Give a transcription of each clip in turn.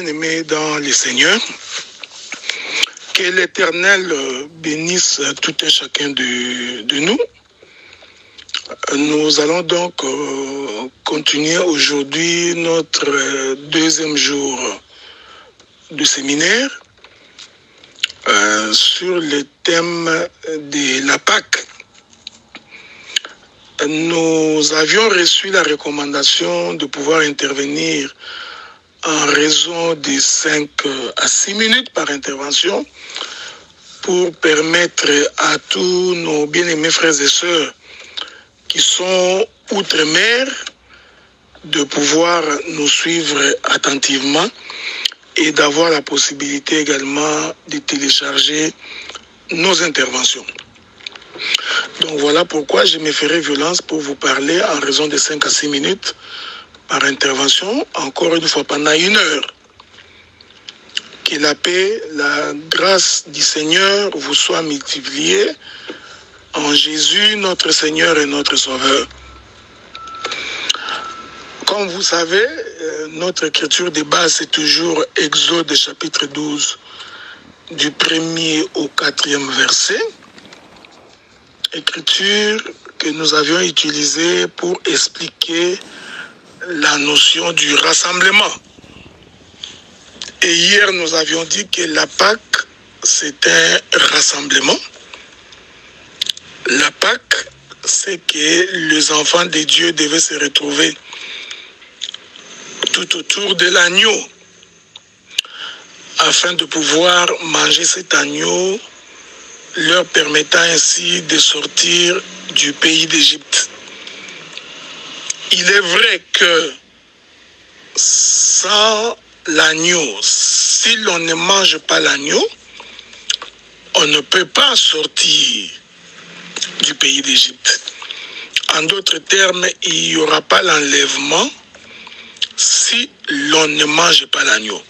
bien-aimés dans le Seigneur, que l'Éternel bénisse tout un chacun de nous. Nous allons donc continuer aujourd'hui notre deuxième jour de séminaire sur le thème de la Pâque. Nous avions reçu la recommandation de pouvoir intervenir en raison de 5 à 6 minutes par intervention pour permettre à tous nos bien-aimés frères et sœurs qui sont outre-mer de pouvoir nous suivre attentivement et d'avoir la possibilité également de télécharger nos interventions. Donc voilà pourquoi je me ferai violence pour vous parler en raison de 5 à 6 minutes par intervention, encore une fois pendant 1 heure. Que la paix, la grâce du Seigneur vous soit multipliée en Jésus, notre Seigneur et notre Sauveur. Comme vous savez, notre écriture de base, c'est toujours Exode chapitre 12, du 1er au 4e verset. Écriture que nous avions utilisée pour expliquer la notion du rassemblement. Et hier, nous avions dit que la Pâque, c'est un rassemblement. La Pâque, c'est que les enfants de Dieu devaient se retrouver tout autour de l'agneau afin de pouvoir manger cet agneau, leur permettant ainsi de sortir du pays d'Égypte. Il est vrai que sans l'agneau, si l'on ne mange pas l'agneau, on ne peut pas sortir du pays d'Égypte. En d'autres termes, il n'y aura pas l'enlèvement si l'on ne mange pas l'agneau.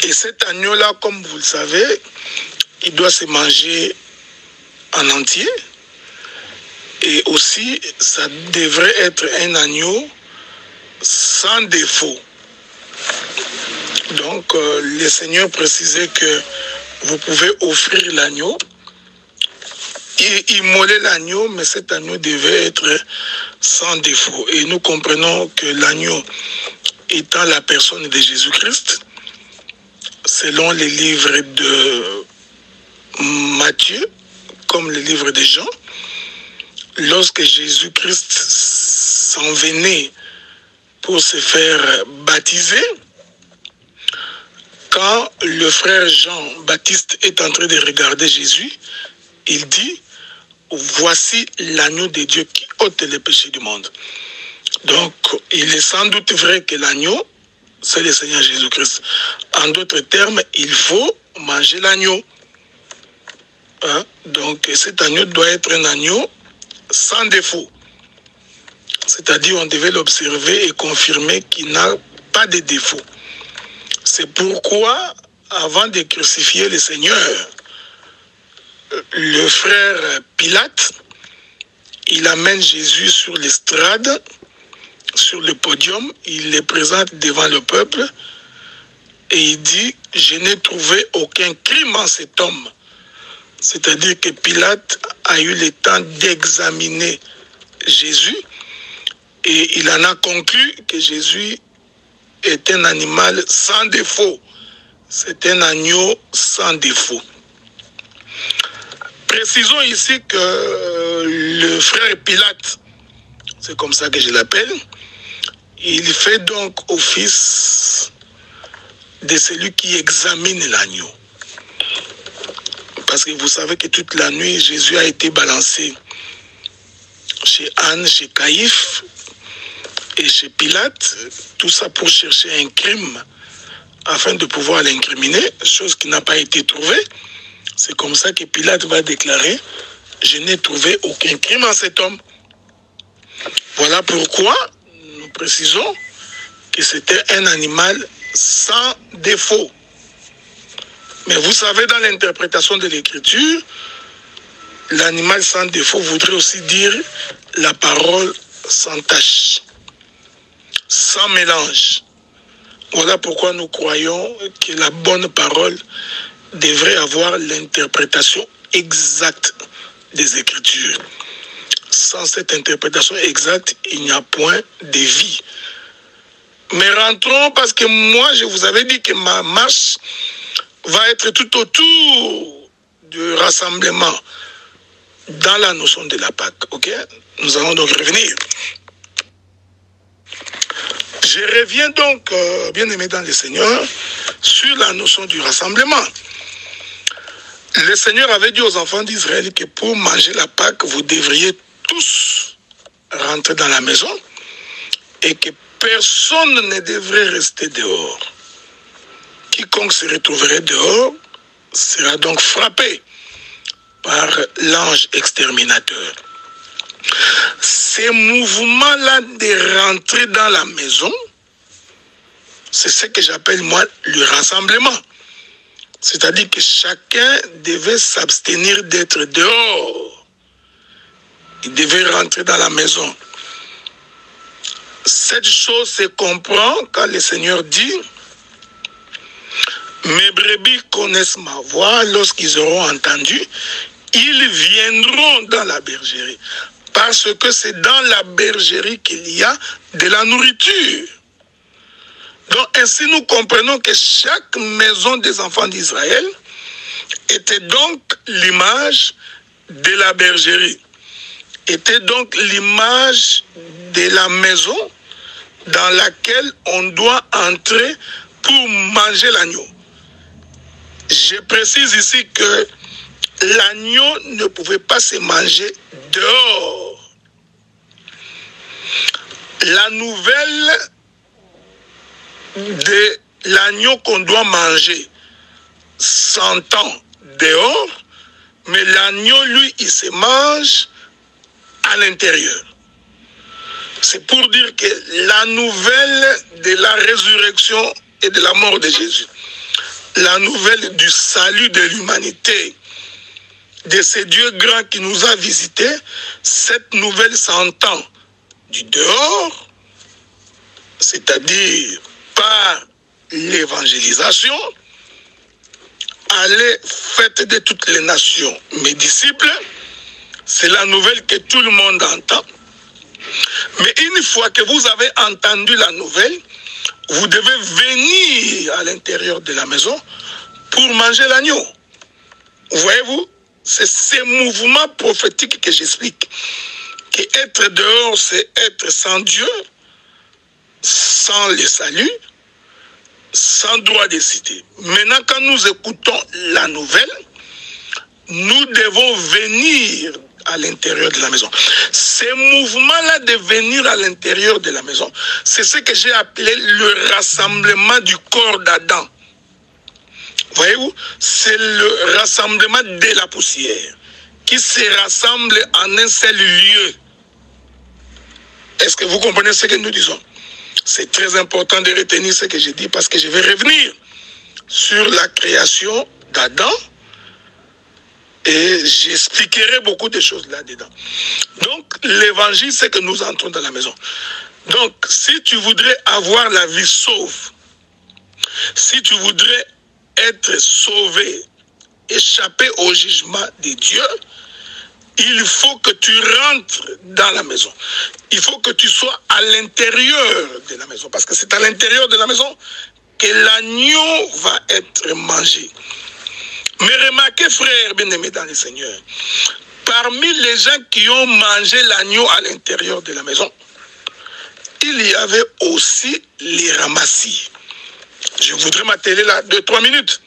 Et cet agneau-là, comme vous le savez, il doit se manger en entier. Et aussi, ça devrait être un agneau sans défaut. Donc, le Seigneur précisait que vous pouvez offrir l'agneau et immoler l'agneau, mais cet agneau devait être sans défaut. Et nous comprenons que l'agneau étant la personne de Jésus-Christ, selon les livres de Matthieu, comme le livre de Jean, lorsque Jésus-Christ s'en venait pour se faire baptiser, quand le frère Jean-Baptiste est en train de regarder Jésus, il dit, voici l'agneau de Dieu qui ôte les péchés du monde. Donc, il est sans doute vrai que l'agneau, c'est le Seigneur Jésus-Christ. En d'autres termes, il faut manger l'agneau. Donc, cet agneau doit être un agneau sans défaut. C'est-à-dire, on devait l'observer et confirmer qu'il n'a pas de défaut. C'est pourquoi, avant de crucifier le Seigneur, le frère Pilate, il amène Jésus sur l'estrade, sur le podium, il le présente devant le peuple et il dit, je n'ai trouvé aucun crime en cet homme. C'est-à-dire que Pilate a eu le temps d'examiner Jésus et il en a conclu que Jésus est un animal sans défaut. C'est un agneau sans défaut. Précisons ici que le frère Pilate, c'est comme ça que je l'appelle, il fait donc office de celui qui examine l'agneau. Parce que vous savez que toute la nuit, Jésus a été balancé chez Anne, chez Caïphe et chez Pilate, tout ça pour chercher un crime afin de pouvoir l'incriminer, chose qui n'a pas été trouvée. C'est comme ça que Pilate va déclarer, je n'ai trouvé aucun crime en cet homme. Voilà pourquoi nous précisons que c'était un animal sans défaut. Mais vous savez, dans l'interprétation de l'écriture, l'animal sans défaut voudrait aussi dire la parole sans tache, sans mélange. Voilà pourquoi nous croyons que la bonne parole devrait avoir l'interprétation exacte des Écritures. Sans cette interprétation exacte, il n'y a point de vie. Mais rentrons, parce que moi, je vous avais dit que ma marche va être tout autour du rassemblement dans la notion de la Pâque. Ok? Nous allons donc revenir. Je reviens donc, bien-aimés dans le Seigneur, sur la notion du rassemblement. Le Seigneur avait dit aux enfants d'Israël que pour manger la Pâque, vous devriez tous rentrer dans la maison et que personne ne devrait rester dehors. Quiconque se retrouverait dehors sera donc frappé par l'ange exterminateur. Ces mouvements-là de rentrer dans la maison, c'est ce que j'appelle moi le rassemblement. C'est-à-dire que chacun devait s'abstenir d'être dehors. Il devait rentrer dans la maison. Cette chose se comprend quand le Seigneur dit « Mes brebis connaissent ma voix, lorsqu'ils auront entendu, ils viendront dans la bergerie. » Parce que c'est dans la bergerie qu'il y a de la nourriture. Donc ainsi nous comprenons que chaque maison des enfants d'Israël était donc l'image de la bergerie. Était donc l'image de la maison dans laquelle on doit entrer pour manger l'agneau. Je précise ici que l'agneau ne pouvait pas se manger dehors. La nouvelle de l'agneau qu'on doit manger s'entend dehors, mais l'agneau, lui, il se mange à l'intérieur. C'est pour dire que la nouvelle de la résurrection et de la mort de Jésus, la nouvelle du salut de l'humanité, de ce Dieu grand qui nous a visités, cette nouvelle s'entend du dehors, c'est-à-dire par l'évangélisation, allez, faites de toutes les nations mes disciples, c'est la nouvelle que tout le monde entend. Mais une fois que vous avez entendu la nouvelle, vous devez venir à l'intérieur de la maison pour manger l'agneau. Voyez-vous, c'est ces mouvements prophétiques que j'explique. Qu'être dehors, c'est être sans Dieu, sans le salut, sans droit de cité. Maintenant, quand nous écoutons la nouvelle, nous devons venir à l'intérieur de la maison. Ces mouvements-là de venir à l'intérieur de la maison, c'est ce que j'ai appelé le rassemblement du corps d'Adam. Voyez-vous, c'est le rassemblement de la poussière qui se rassemble en un seul lieu. Est-ce que vous comprenez ce que nous disons? C'est très important de retenir ce que je dis parce que je vais revenir sur la création d'Adam et j'expliquerai beaucoup de choses là-dedans. Donc, l'évangile, c'est que nous entrons dans la maison. Donc, si tu voudrais avoir la vie sauve, si tu voudrais être sauvé, échapper au jugement de Dieu, il faut que tu rentres dans la maison. Il faut que tu sois à l'intérieur de la maison. Parce que c'est à l'intérieur de la maison que l'agneau va être mangé. Mais remarquez, frères bien-aimés dans le Seigneur, parmi les gens qui ont mangé l'agneau à l'intérieur de la maison, il y avait aussi les ramassis. Je voudrais m'atteler là 2-3 minutes.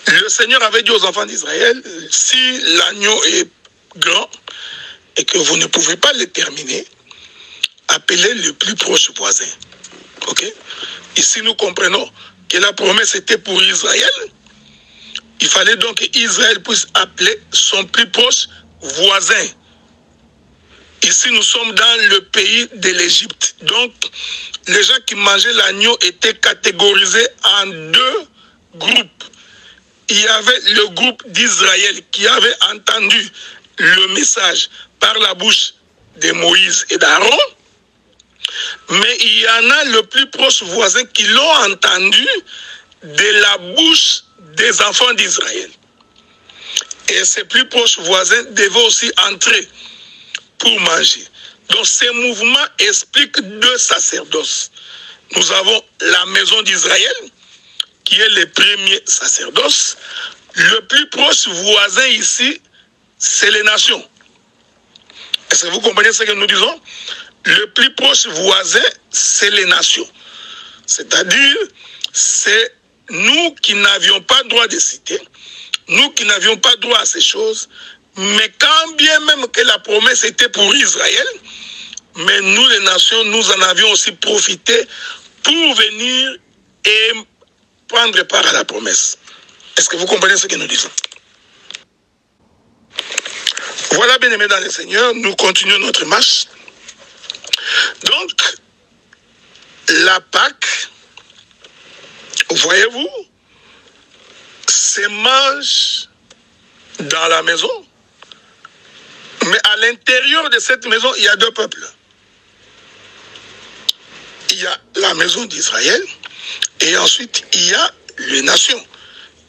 Le Seigneur avait dit aux enfants d'Israël, si l'agneau est grand et que vous ne pouvez pas le terminer, appelez le plus proche voisin. Ok? Ici, nous comprenons que la promesse était pour Israël. Il fallait donc qu'Israël puisse appeler son plus proche voisin. Ici, nous sommes dans le pays de l'Égypte. Donc, les gens qui mangeaient l'agneau étaient catégorisés en deux groupes. Il y avait le groupe d'Israël qui avait entendu le message par la bouche de Moïse et d'Aaron. Mais il y en a le plus proche voisin qui l'ont entendu de la bouche des enfants d'Israël. Et ces plus proches voisins devaient aussi entrer pour manger. Donc ces mouvements expliquent deux sacerdoces. Nous avons la maison d'Israël, qui est le premier sacerdoce. Le plus proche voisin ici, c'est les nations. Est-ce que vous comprenez ce que nous disons? Le plus proche voisin, c'est les nations. C'est-à-dire, c'est nous qui n'avions pas droit de citer, nous qui n'avions pas droit à ces choses, mais quand bien même que la promesse était pour Israël, mais nous les nations, nous en avions aussi profité pour venir et prendre part à la promesse. Est-ce que vous comprenez ce que nous disons? Voilà, bien-aimés dans le Seigneur, nous continuons notre marche. Donc, la Pâque, voyez-vous, se mange dans la maison, mais à l'intérieur de cette maison, il y a deux peuples. Il y a la maison d'Israël et ensuite il y a les nations,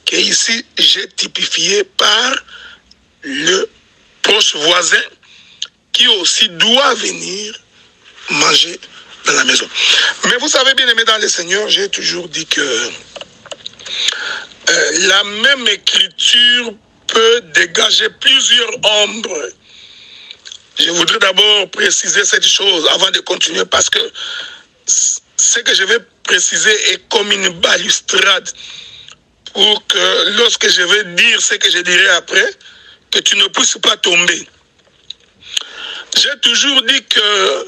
qui ici j'ai typifié par le proche voisin qui aussi doit venir manger dans la maison. Mais vous savez, bien aimé dans le Seigneur, j'ai toujours dit que la même écriture peut dégager plusieurs ombres. Je voudrais d'abord préciser cette chose avant de continuer, parce que ce que je vais préciser est comme une balustrade pour que lorsque je vais dire ce que je dirai après, que tu ne puisses pas tomber. J'ai toujours dit que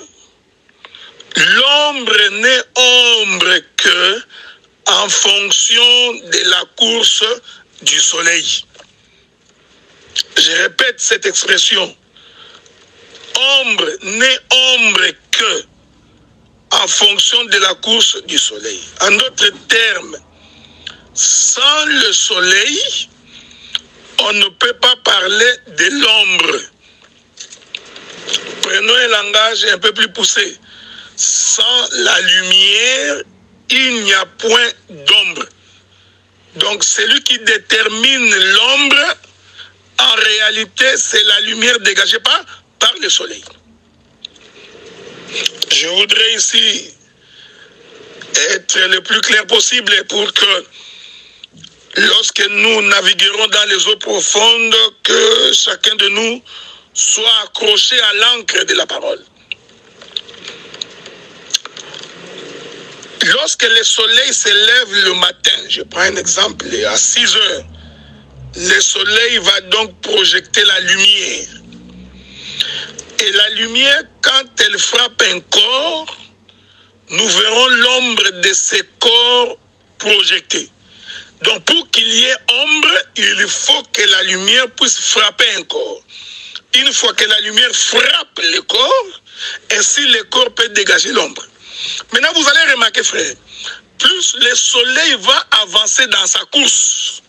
l'ombre n'est ombre que en fonction de la course du soleil. Je répète cette expression. Ombre n'est ombre que en fonction de la course du soleil. En d'autres termes, sans le soleil, on ne peut pas parler de l'ombre. Prenons un langage un peu plus poussé. Sans la lumière, il n'y a point d'ombre. Donc celui qui détermine l'ombre, en réalité, c'est la lumière dégagée par le soleil. Je voudrais ici être le plus clair possible pour que lorsque nous naviguerons dans les eaux profondes, que chacun de nous soit accroché à l'encre de la parole. Lorsque le soleil se lève le matin, je prends un exemple, à 6 heures, le soleil va donc projeter la lumière. Et la lumière, quand elle frappe un corps, nous verrons l'ombre de ce corps projeté. Donc pour qu'il y ait ombre, il faut que la lumière puisse frapper un corps. Une fois que la lumière frappe le corps, ainsi le corps peut dégager l'ombre. Maintenant, vous allez remarquer, frère, plus le soleil va avancer dans sa course,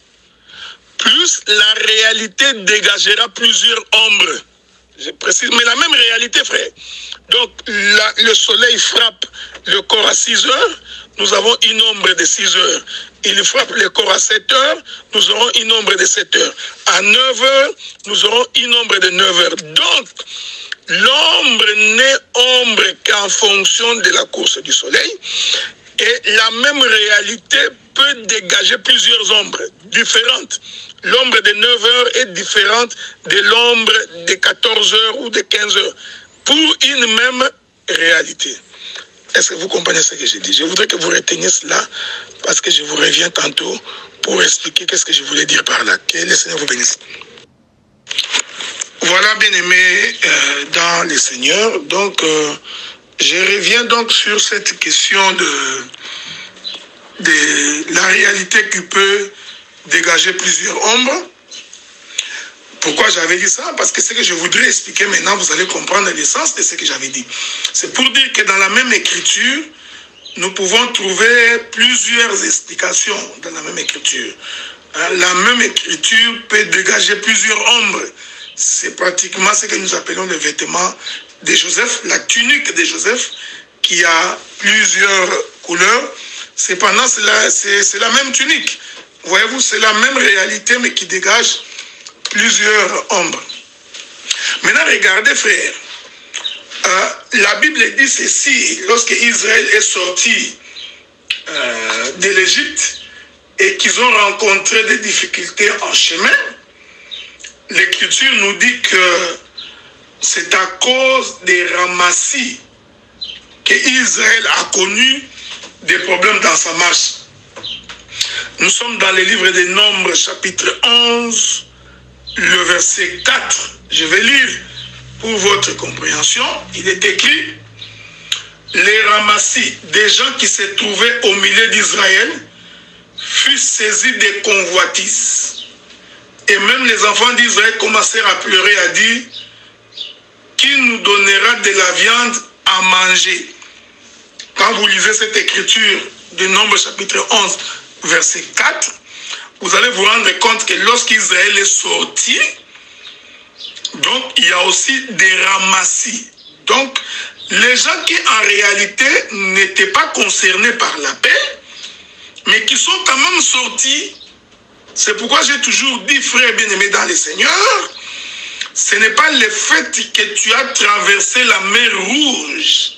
plus la réalité dégagera plusieurs ombres. Je précise, mais la même réalité, frère. Donc, le soleil frappe le corps à 6 heures, nous avons une ombre de 6 heures. Il frappe le corps à 7 heures, nous aurons une ombre de 7 heures. À 9 heures, nous aurons une ombre de 9 heures. Donc, l'ombre n'est ombre qu'en fonction de la course du soleil. Et la même réalité peut dégager plusieurs ombres différentes. L'ombre de 9 heures est différente de l'ombre de 14 heures ou de 15 heures. Pour une même réalité. Est-ce que vous comprenez ce que j'ai dit? Je voudrais que vous reteniez cela parce que je vous reviens tantôt pour expliquer qu'est-ce que je voulais dire par là. Que le Seigneur vous bénisse. Voilà, bien-aimés dans le Seigneur. Donc, je reviens donc sur cette question de la réalité qui peut dégager plusieurs ombres. Pourquoi j'avais dit ça? Parce que ce que je voudrais expliquer maintenant, vous allez comprendre le sens de ce que j'avais dit. C'est pour dire que dans la même écriture, nous pouvons trouver plusieurs explications dans la même écriture. La même écriture peut dégager plusieurs ombres. C'est pratiquement ce que nous appelons le vêtement de Joseph, la tunique de Joseph, qui a plusieurs couleurs. Cependant, c'est la même tunique. Voyez-vous, c'est la même réalité, mais qui dégage plusieurs ombres. Maintenant, regardez, frère. La Bible dit ceci, lorsque Israël est sorti de l'Égypte et qu'ils ont rencontré des difficultés en chemin, l'Écriture nous dit que c'est à cause des ramassis que Israël a connu des problèmes dans sa marche. Nous sommes dans le livre des Nombres, chapitre 11, le verset 4. Je vais lire pour votre compréhension. Il est écrit: les ramassis des gens qui se trouvaient au milieu d'Israël furent saisis des convoitises. Et même les enfants d'Israël commencèrent à pleurer, à dire: qui nous donnera de la viande à manger? Quand vous lisez cette écriture de Nombres chapitre 11, verset 4, vous allez vous rendre compte que lorsqu'Israël est sorti, donc il y a aussi des ramassis. Donc les gens qui en réalité n'étaient pas concernés par l'appel, mais qui sont quand même sortis. C'est pourquoi j'ai toujours dit, frère bien-aimé dans le Seigneur, ce n'est pas le fait que tu as traversé la mer Rouge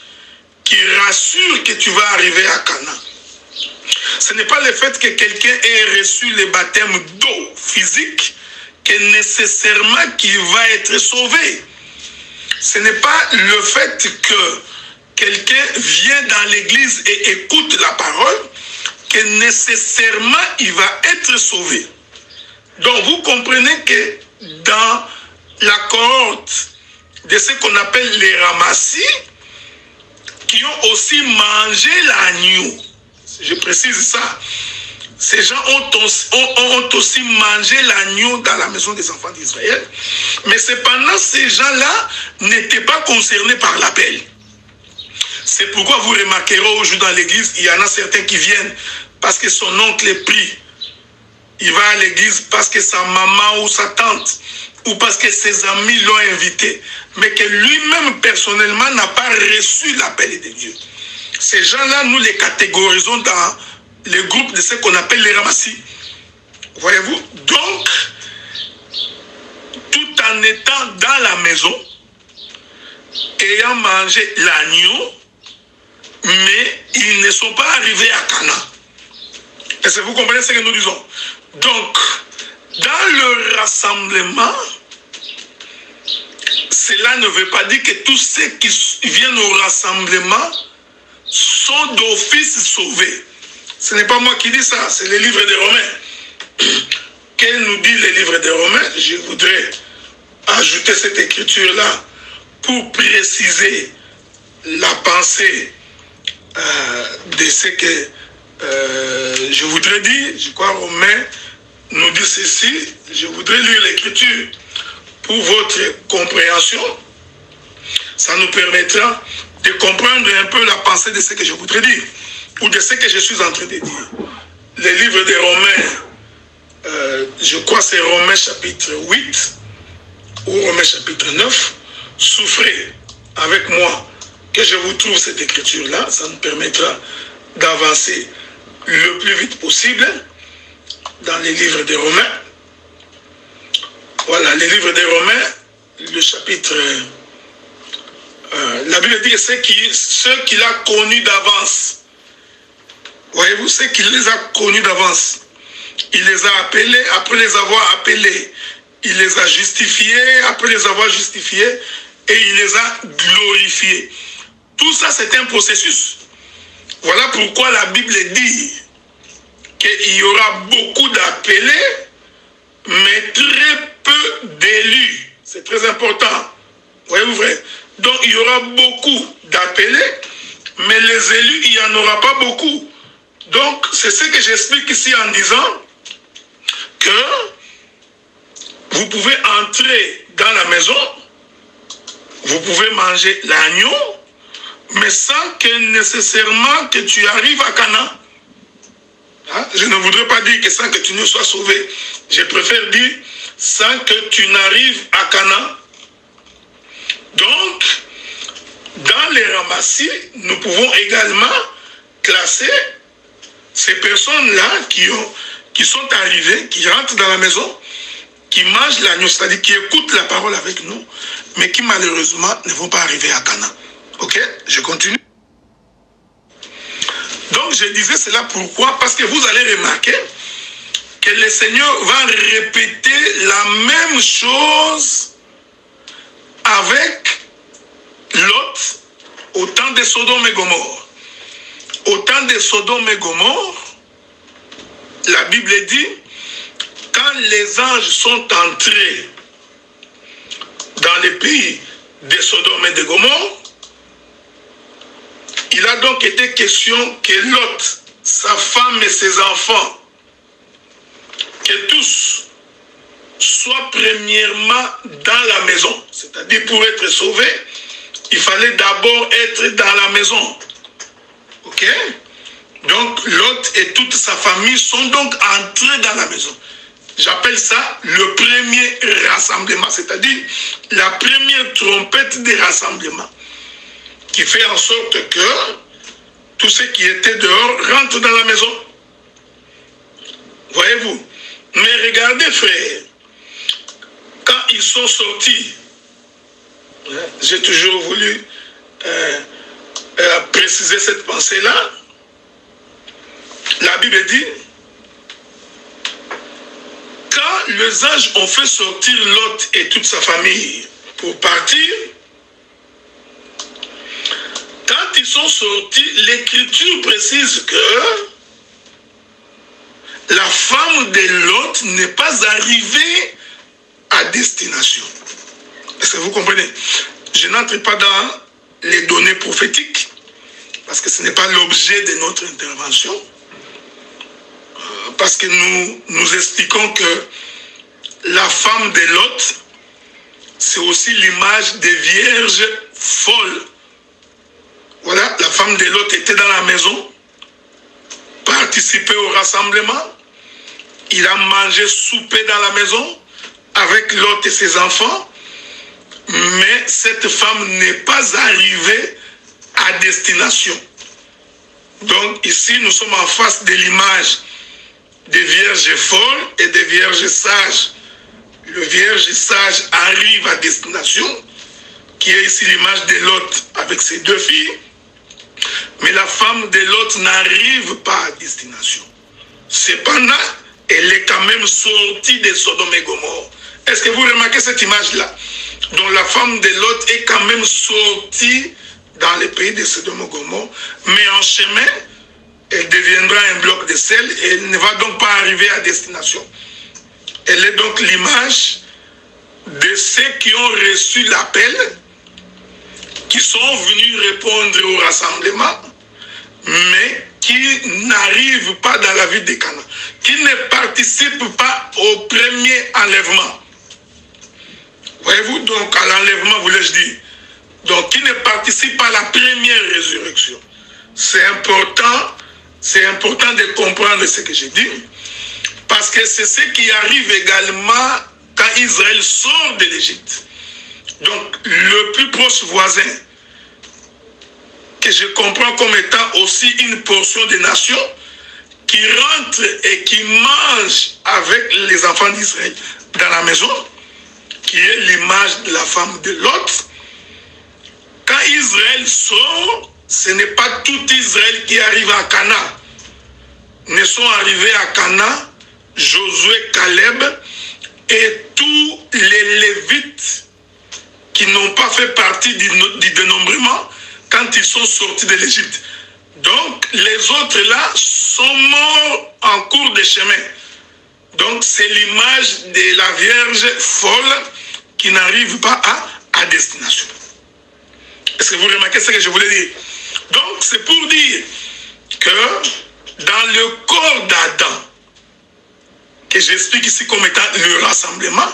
qui rassure que tu vas arriver à Canaan. Ce n'est pas le fait que quelqu'un ait reçu le baptême d'eau physique que nécessairement qu'il va être sauvé. Ce n'est pas le fait que quelqu'un vient dans l'église et écoute la parole que nécessairement il va être sauvé. Donc vous comprenez que dans la cohorte de ce qu'on appelle les ramassis, qui ont aussi mangé l'agneau, je précise ça, ces gens ont aussi mangé l'agneau dans la maison des enfants d'Israël, mais cependant ces gens-là n'étaient pas concernés par l'appel. C'est pourquoi vous remarquerez aujourd'hui dans l'église, il y en a certains qui viennent parce que son oncle est pris. Il va à l'église parce que sa maman ou sa tante ou parce que ses amis l'ont invité, mais que lui-même personnellement n'a pas reçu l'appel de Dieu. Ces gens-là, nous les catégorisons dans le groupe de ce qu'on appelle les ramassis. Voyez-vous? Donc, tout en étant dans la maison, ayant mangé l'agneau, mais ils ne sont pas arrivés à Canaan. Est-ce que vous comprenez ce que nous disons? Donc, dans le rassemblement, cela ne veut pas dire que tous ceux qui viennent au rassemblement sont d'office sauvés. Ce n'est pas moi qui dis ça, c'est le livre des Romains. Qu'elle nous dit le livre des Romains? Je voudrais ajouter cette écriture-là pour préciser la pensée de ce que je voudrais dire. Je crois Romains nous dit ceci. Je voudrais lire l'écriture pour votre compréhension. Ça nous permettra de comprendre un peu la pensée de ce que je voudrais dire, ou de ce que je suis en train de dire. Le livre des Romains, je crois c'est Romains chapitre 8 ou Romains chapitre 9. Souffrez avec moi que je vous trouve cette écriture-là. Ça nous permettra d'avancer le plus vite possible dans les livres des Romains. Voilà, les livres des Romains, le chapitre... la Bible dit que ceux qu'il a connus d'avance, voyez-vous, ceux qu'il les a connus d'avance, il les a appelés, après les avoir appelés, il les a justifiés, après les avoir justifiés, et il les a glorifiés. Tout ça, c'est un processus. Voilà pourquoi la Bible dit qu'il y aura beaucoup d'appelés, mais très peu d'élus. C'est très important. Voyez-vous, frère? Donc, il y aura beaucoup d'appelés, mais les élus, il n'y en aura pas beaucoup. Donc, c'est ce que j'explique ici en disant que vous pouvez entrer dans la maison, vous pouvez manger l'agneau, mais sans que nécessairement que tu arrives à Canaan. Hein? Je ne voudrais pas dire que sans que tu ne sois sauvé. Je préfère dire sans que tu n'arrives à Canaan. Donc, dans les ramassis, nous pouvons également classer ces personnes-là qui sont arrivées, qui rentrent dans la maison, qui mangent l'agneau, c'est-à-dire qui écoutent la parole avec nous, mais qui malheureusement ne vont pas arriver à Canaan. Ok? Je continue. Donc je disais cela pourquoi? Parce que vous allez remarquer que le Seigneur va répéter la même chose avec Lot au temps de Sodome et Gomorrhe. Au temps de Sodome et Gomorrhe, la Bible dit, quand les anges sont entrés dans les pays de Sodome et de Gomorrhe, il a donc été question que Lot, sa femme et ses enfants, que tous soient premièrement dans la maison. C'est-à-dire pour être sauvés, il fallait d'abord être dans la maison. Ok? Donc Lot et toute sa famille sont donc entrés dans la maison. J'appelle ça le premier rassemblement, c'est-à-dire la première trompette des rassemblements, qui fait en sorte que tous ceux qui étaient dehors rentrent dans la maison. Voyez-vous? Mais regardez, frère, quand ils sont sortis, j'ai toujours voulu préciser cette pensée-là, la Bible dit, quand les anges ont fait sortir Lot et toute sa famille pour partir, quand ils sont sortis, l'Écriture précise que la femme de Lot n'est pas arrivée à destination. Est-ce que vous comprenez? Je n'entre pas dans les données prophétiques, parce que ce n'est pas l'objet de notre intervention. Parce que nous expliquons que la femme de Lot, c'est aussi l'image des vierges folles. Voilà, la femme de Lot était dans la maison, participait au rassemblement, il a mangé, soupé dans la maison, avec Lot et ses enfants, mais cette femme n'est pas arrivée à destination. Donc ici, nous sommes en face de l'image des vierges folles et des vierges sages. Le vierge sage arrive à destination, qui est ici l'image de Lot avec ses deux filles, mais la femme de Lot n'arrive pas à destination. Cependant, elle est quand même sortie de Sodome et Gomorrhe. Est-ce que vous remarquez cette image-là? Donc la femme de Lot est quand même sortie dans le pays de Sodome et Gomorrhe, mais en chemin, elle deviendra un bloc de sel et elle ne va donc pas arriver à destination. Elle est donc l'image de ceux qui ont reçu l'appel, qui sont venus répondre au rassemblement, mais qui n'arrivent pas dans la ville de Canaan, qui ne participent pas au premier enlèvement. Voyez-vous, donc à l'enlèvement, voulais-je dire, donc qui ne participent pas à la première résurrection. C'est important de comprendre ce que j'ai dit, parce que c'est ce qui arrive également quand Israël sort de l'Égypte. Donc le plus proche voisin, que je comprends comme étant aussi une portion des nations, qui rentre et qui mange avec les enfants d'Israël dans la maison, qui est l'image de la femme de Lot. Quand Israël sort, ce n'est pas tout Israël qui arrive à Canaan. Ne sont arrivés à Canaan Josué, Caleb et tous les Lévites qui n'ont pas fait partie du dénombrement quand ils sont sortis de l'Égypte. Donc les autres là sont morts en cours de chemin. Donc c'est l'image de la Vierge folle qui n'arrive pas à destination. Est-ce que vous remarquez ce que je voulais dire? Donc c'est pour dire que dans le corps d'Adam, que j'explique ici comme étant le rassemblement,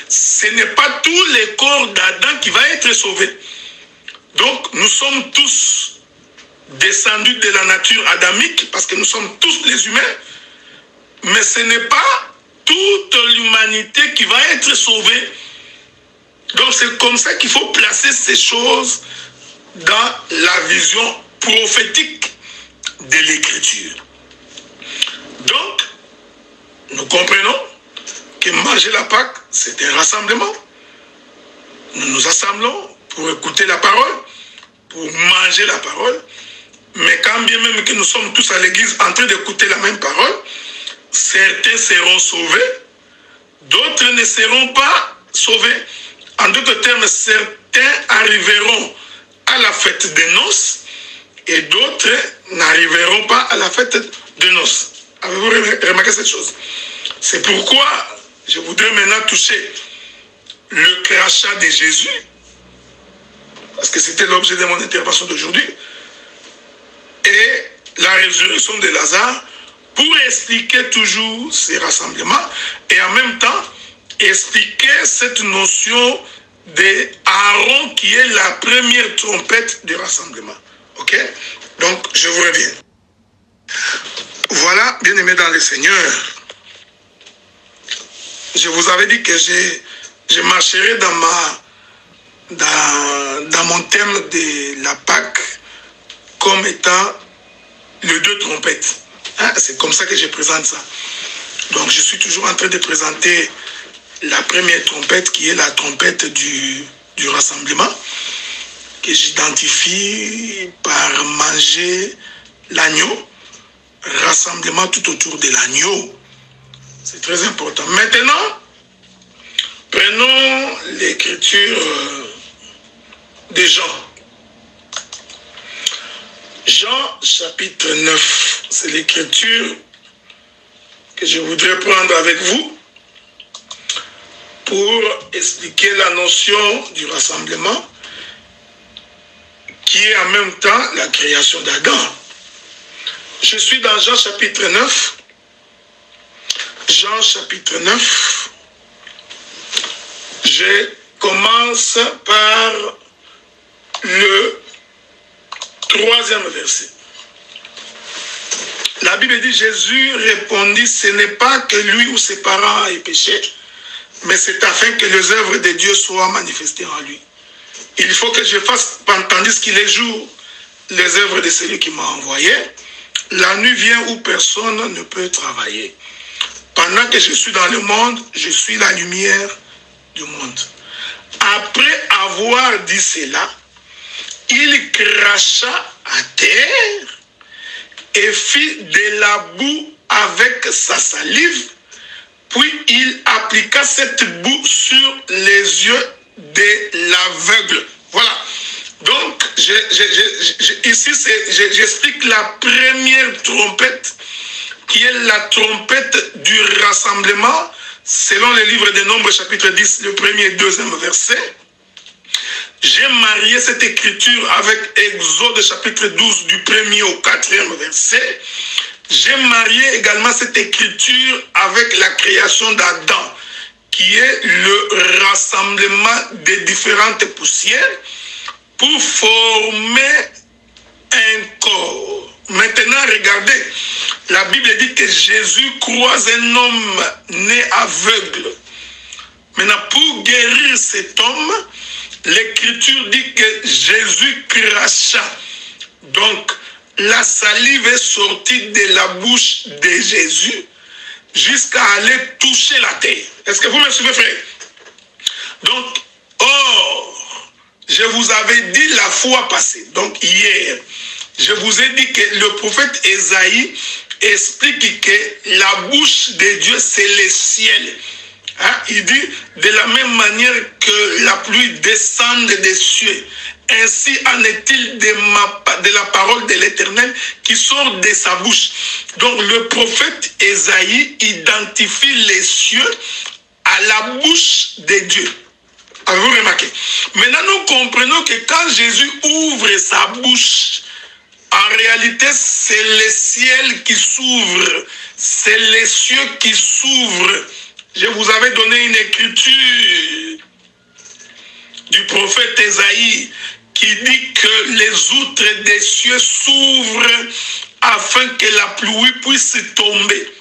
ce n'est pas tous les corps d'Adam qui va être sauvé. Donc nous sommes tous descendus de la nature adamique, parce que nous sommes tous les humains, mais ce n'est pas toute l'humanité qui va être sauvée. Donc c'est comme ça qu'il faut placer ces choses dans la vision prophétique de l'Écriture. Donc, nous comprenons que manger la Pâque, c'est un rassemblement. Nous nous assemblons pour écouter la parole, pour manger la parole. Mais quand bien même que nous sommes tous à l'église en train d'écouter la même parole, certains seront sauvés, d'autres ne seront pas sauvés. En d'autres termes, certains arriveront à la fête des noces et d'autres n'arriveront pas à la fête des noces. Avez-vous remarqué cette chose? C'est pourquoi je voudrais maintenant toucher le crachat de Jésus, parce que c'était l'objet de mon intervention d'aujourd'hui, et la résurrection de Lazare, pour expliquer toujours ces rassemblements et en même temps expliquer cette notion d'Aaron qui est la première trompette du rassemblement. Ok? Donc, je vous reviens. Voilà, bien-aimés dans le Seigneur, je vous avais dit que je marcherai dans mon thème de la Pâque comme étant les deux trompettes. Hein? C'est comme ça que je présente ça. Donc je suis toujours en train de présenter la première trompette qui est la trompette du rassemblement, que j'identifie par manger l'agneau, rassemblement tout autour de l'agneau. C'est très important. Maintenant, prenons l'écriture de Jean. Jean chapitre 9, c'est l'écriture que je voudrais prendre avec vous pour expliquer la notion du rassemblement qui est en même temps la création d'Adam. Je suis dans Jean chapitre 9. Jean chapitre 9. Je commence par le 3e verset. La Bible dit, Jésus répondit, ce n'est pas que lui ou ses parents aient péché, mais c'est afin que les œuvres de Dieu soient manifestées en lui. Il faut que je fasse, tandis qu'il est jour, les œuvres de celui qui m'a envoyé. La nuit vient où personne ne peut travailler. Pendant que je suis dans le monde, je suis la lumière du monde. Après avoir dit cela, il cracha à terre et fit de la boue avec sa salive, puis il appliqua cette boue sur les yeux de l'aveugle. Voilà. Donc, ici, j'explique la première trompette, qui est la trompette du rassemblement, selon le livre des Nombres, chapitre 10, le 1er et 2e verset. J'ai marié cette écriture avec Exode, chapitre 12, du 1er au 4e verset. J'ai marié également cette écriture avec la création d'Adam, qui est le rassemblement des différentes poussières pour former un corps. Maintenant, regardez, la Bible dit que Jésus croise un homme né aveugle. Maintenant, pour guérir cet homme, l'Écriture dit que Jésus cracha. Donc, la salive est sortie de la bouche de Jésus jusqu'à aller toucher la terre. Est-ce que vous me suivez, frère? Donc, or, je vous avais dit la fois passée, donc hier, je vous ai dit que le prophète Ésaïe explique que la bouche de Dieu, c'est le ciel. Hein? Il dit, de la même manière que la pluie descend des cieux, ainsi en est-il de la parole de l'Éternel qui sort de sa bouche. Donc le prophète Ésaïe identifie les cieux à la bouche de Dieu. Avez-vous remarqué? Maintenant, nous comprenons que quand Jésus ouvre sa bouche, en réalité, c'est le ciel qui s'ouvre. C'est les cieux qui s'ouvrent. Je vous avais donné une écriture du prophète Ésaïe qui dit que les outres des cieux s'ouvrent afin que la pluie puisse tomber.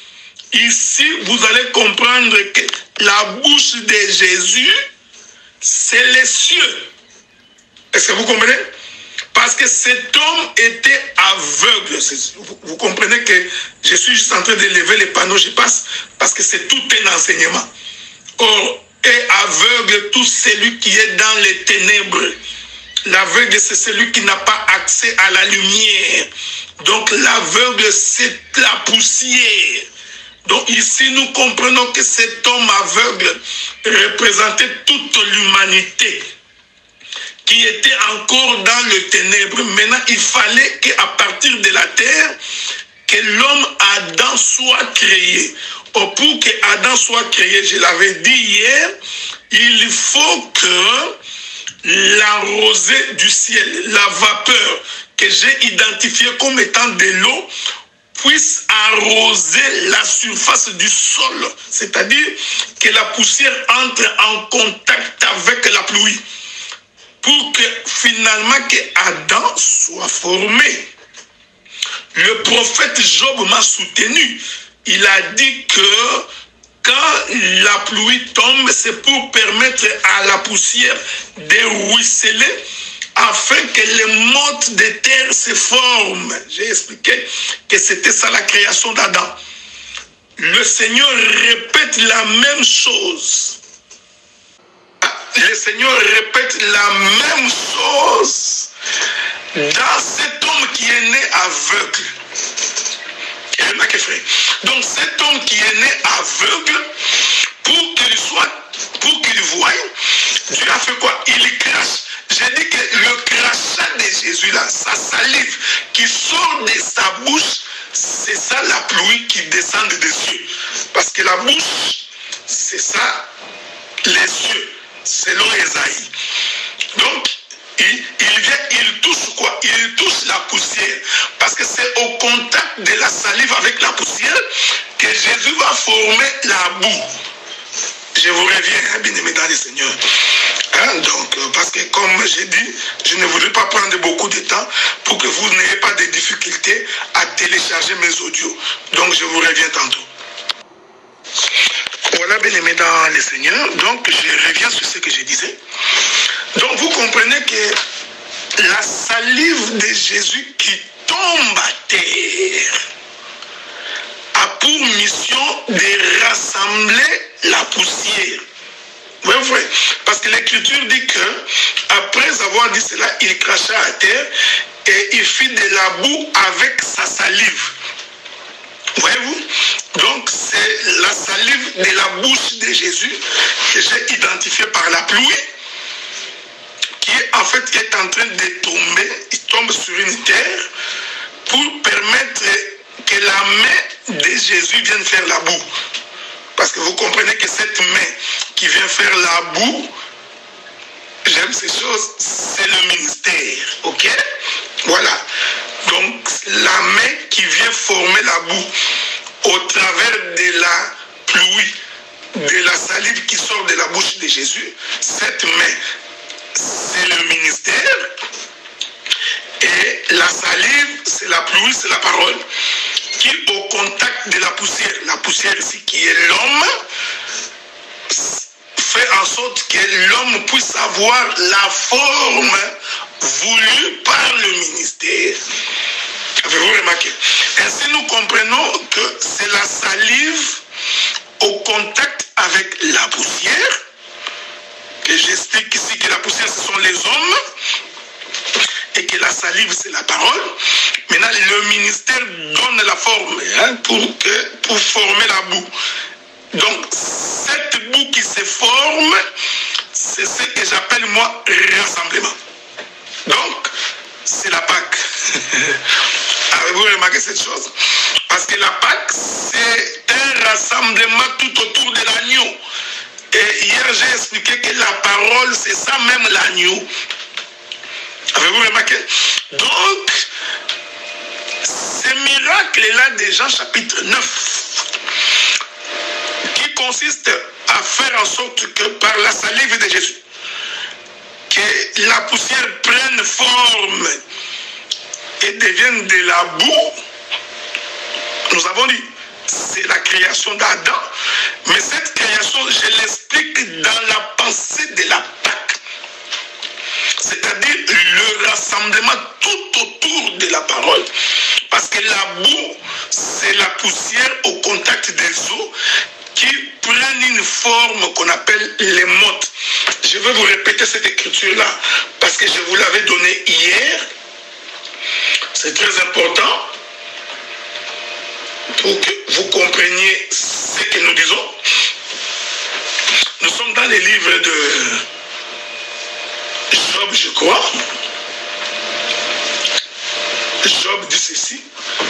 Ici, vous allez comprendre que la bouche de Jésus, c'est les cieux. Est-ce que vous comprenez? Parce que cet homme était aveugle. Vous comprenez que je suis juste en train de lever les panneaux, je passe, parce que c'est tout un enseignement. Or, est aveugle tout celui qui est dans les ténèbres. L'aveugle, c'est celui qui n'a pas accès à la lumière. Donc l'aveugle, c'est la poussière. Donc ici, nous comprenons que cet homme aveugle représentait toute l'humanité qui était encore dans le ténèbre. Maintenant, il fallait qu'à partir de la terre, que l'homme Adam soit créé. Or, pour que Adam soit créé, je l'avais dit hier, il faut que la rosée du ciel, la vapeur que j'ai identifiée comme étant de l'eau, puisse arroser la surface du sol. C'est-à-dire que la poussière entre en contact avec la pluie. Pour que finalement que Adam soit formé. Le prophète Job m'a soutenu. Il a dit que quand la pluie tombe, c'est pour permettre à la poussière de ruisseler afin que les mottes de terre se forment. J'ai expliqué que c'était ça la création d'Adam. Le Seigneur répète la même chose. Le Seigneur répète la même chose dans cet homme qui est né aveugle. Donc cet homme qui est né aveugle, pour qu'il voie, Dieu a fait quoi? Il crache. J'ai dit que le crachat de Jésus là, sa salive qui sort de sa bouche, c'est ça la pluie qui descend des cieux. Parce que la bouche, c'est ça les cieux, selon Esaïe. Donc, il touche quoi? Il touche la poussière. Parce que c'est au contact de la salive avec la poussière que Jésus va former la boue. Je vous reviens, bien-aimés dans le Seigneur. Donc, parce que comme j'ai dit, je ne voudrais pas prendre beaucoup de temps pour que vous n'ayez pas de difficultés à télécharger mes audios. Donc, je vous reviens tantôt. Voilà, bien-aimés dans le Seigneur. Donc, je reviens sur ce que je disais. Donc, vous comprenez que la salive de Jésus qui tombe à terre a pour mission de rassembler la poussière. Oui, oui. Parce que l'Écriture dit que après avoir dit cela, il cracha à terre et il fit de la boue avec sa salive. Voyez-vous? Donc c'est la salive de la bouche de Jésus que j'ai identifiée par la pluie, qui est en fait est en train de tomber. Il tombe sur une terre pour permettre que la main de Jésus vienne faire la boue. Parce que vous comprenez que cette main qui vient faire la boue, j'aime ces choses, c'est le ministère. Ok? Voilà. Donc, la main qui vient former la boue au travers de la pluie, de la salive qui sort de la bouche de Jésus, cette main, c'est le ministère. Et la salive, c'est la pluie, c'est la parole, qui au contact de la poussière ici qui est l'homme, fait en sorte que l'homme puisse avoir la forme voulue par le ministère. Avez-vous remarqué? Ainsi nous comprenons que c'est la salive au contact avec la poussière, que j'explique ici que la poussière ce sont les hommes, et que la salive c'est la parole. Maintenant le ministère donne la forme pour former la boue. Donc cette boue qui se forme, c'est ce que j'appelle moi rassemblement. Donc c'est la Pâque. Avez-vous remarqué cette chose? Parce que la Pâque c'est un rassemblement tout autour de l'agneau. Et hier j'ai expliqué que la parole c'est ça même l'agneau. Avez-vous remarqué? Donc, ce miracle-là de Jean chapitre 9, qui consiste à faire en sorte que par la salive de Jésus, que la poussière prenne forme et devienne de la boue, nous avons dit, c'est la création d'Adam, mais cette création, je l'explique dans la pensée de la Pâque. C'est-à-dire le rassemblement rassemblement tout autour de la parole. Parce que la boue, c'est la poussière au contact des eaux qui prennent une forme qu'on appelle les mottes. Je vais vous répéter cette écriture-là parce que je vous l'avais donnée hier. C'est très important pour que vous compreniez ce que nous disons. Nous sommes dans les livres de Job, je crois. Job dit ceci.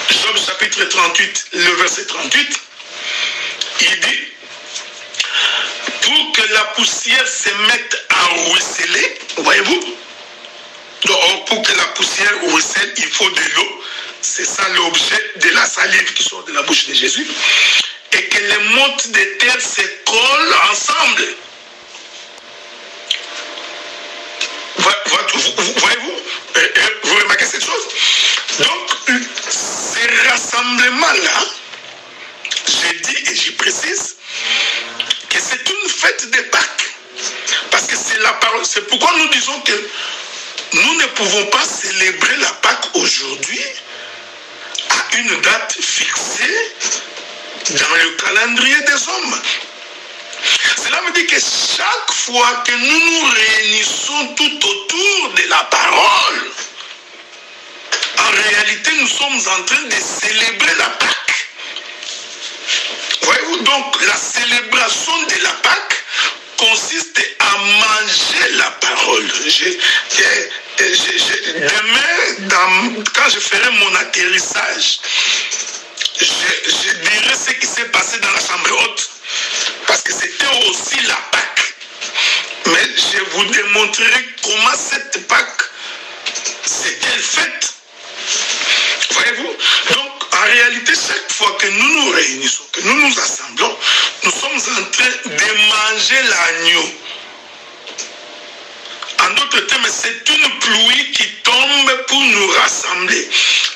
Job chapitre 38, le verset 38. Il dit, pour que la poussière se mette à ruisseler, voyez-vous? Donc, pour que la poussière ruisselle, il faut de l'eau. C'est ça l'objet de la salive qui sort de la bouche de Jésus. Et que les mottes de terre se collent ensemble. Voyez-vous? Vous remarquez cette chose? Donc, ces rassemblements-là, je dis et je précise que c'est une fête de Pâques. Parce que c'est la parole. C'est pourquoi nous disons que nous ne pouvons pas célébrer la Pâques aujourd'hui à une date fixée dans le calendrier des hommes. Cela veut dire que chaque fois que nous nous réunissons tout autour de la parole, en réalité, nous sommes en train de célébrer la Pâque. Voyez-vous, donc la célébration de la Pâque consiste à manger la parole. Demain, quand je ferai mon atterrissage, je dirai ce qui s'est passé dans la chambre haute. Parce que c'était aussi la Pâque. Mais je vous démontrerai comment cette Pâque s'est-elle faite. Voyez-vous? Donc, en réalité, chaque fois que nous nous réunissons, que nous nous assemblons, nous sommes en train de manger l'agneau. En d'autres termes, c'est une pluie qui tombe pour nous rassembler.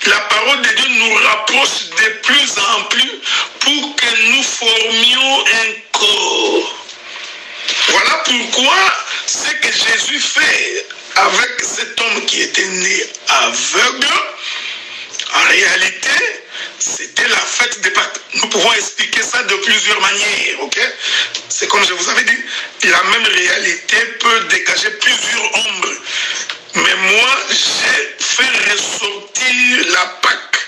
La parole de Dieu nous rapproche de plus en plus pour que nous formions un corps. Voilà pourquoi ce que Jésus fait avec cet homme qui était né aveugle, en réalité, c'était la fête des Pâques. Nous pouvons expliquer ça de plusieurs manières, ok? C'est comme je vous avais dit, la même réalité peut dégager plusieurs ombres. Mais moi, j'ai fait ressortir la Pâque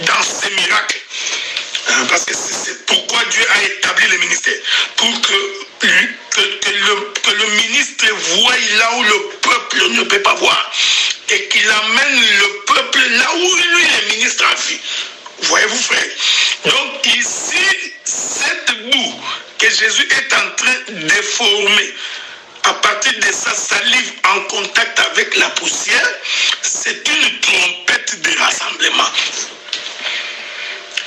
dans ces miracles. Parce que c'est pourquoi Dieu a établi le ministère. Pour que le ministre voie là où le peuple ne peut pas voir. Et qu'il amène le peuple là où lui, le ministre, a vu. Voyez-vous, frère? Donc ici, cette boue que Jésus est en train de former à partir de sa salive en contact avec la poussière, c'est une trompette de rassemblement.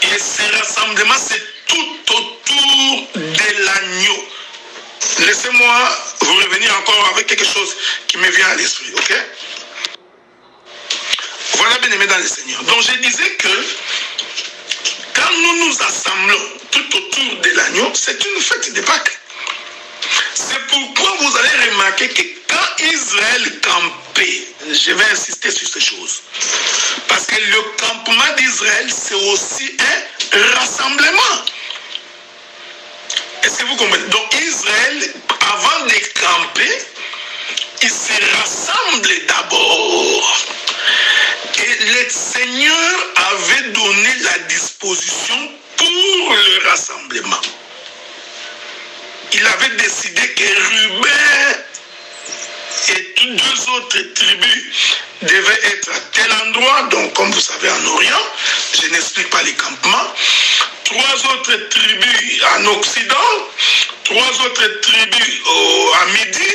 Et ce rassemblement, c'est tout autour de l'agneau. Laissez-moi vous revenir encore avec quelque chose qui me vient à l'esprit, ok? Voilà, bien aimé dans le Seigneur. Donc je disais que quand nous nous assemblons tout autour de l'agneau, c'est une fête de Pâques. C'est pourquoi vous allez remarquer que quand Israël campait, je vais insister sur ces choses, parce que le campement d'Israël, c'est aussi un rassemblement. Est-ce que vous comprenez? Donc Israël, avant de camper, il se rassemble d'abord. Et le Seigneur avait donné la disposition pour le rassemblement. Il avait décidé que Ruben et toutes deux autres tribus devaient être à tel endroit. Donc, comme vous savez, en Orient, je n'explique pas les campements. 3 autres tribus en Occident, 3 autres tribus à midi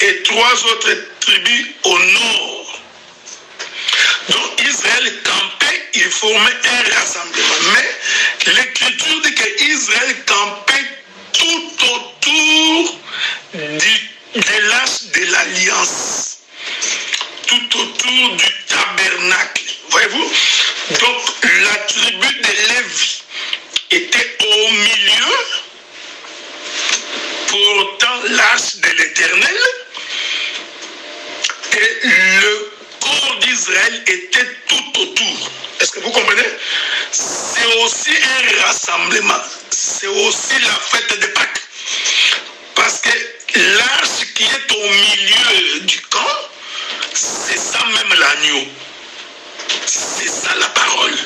et 3 autres tribus au nord. Donc Israël campait, il formait un rassemblement. Mais l'Écriture dit qu'Israël campait tout autour de l'arche de l'Alliance, tout autour du tabernacle. Voyez-vous? Donc la tribu de Lévi était au milieu, portant l'arche de l'Éternel, et le corps d'Israël Israël était tout autour. Est-ce que vous comprenez? C'est aussi un rassemblement. C'est aussi la fête de Pâques. Parce que l'arche qui est au milieu du camp, c'est ça même l'agneau. C'est ça la parole.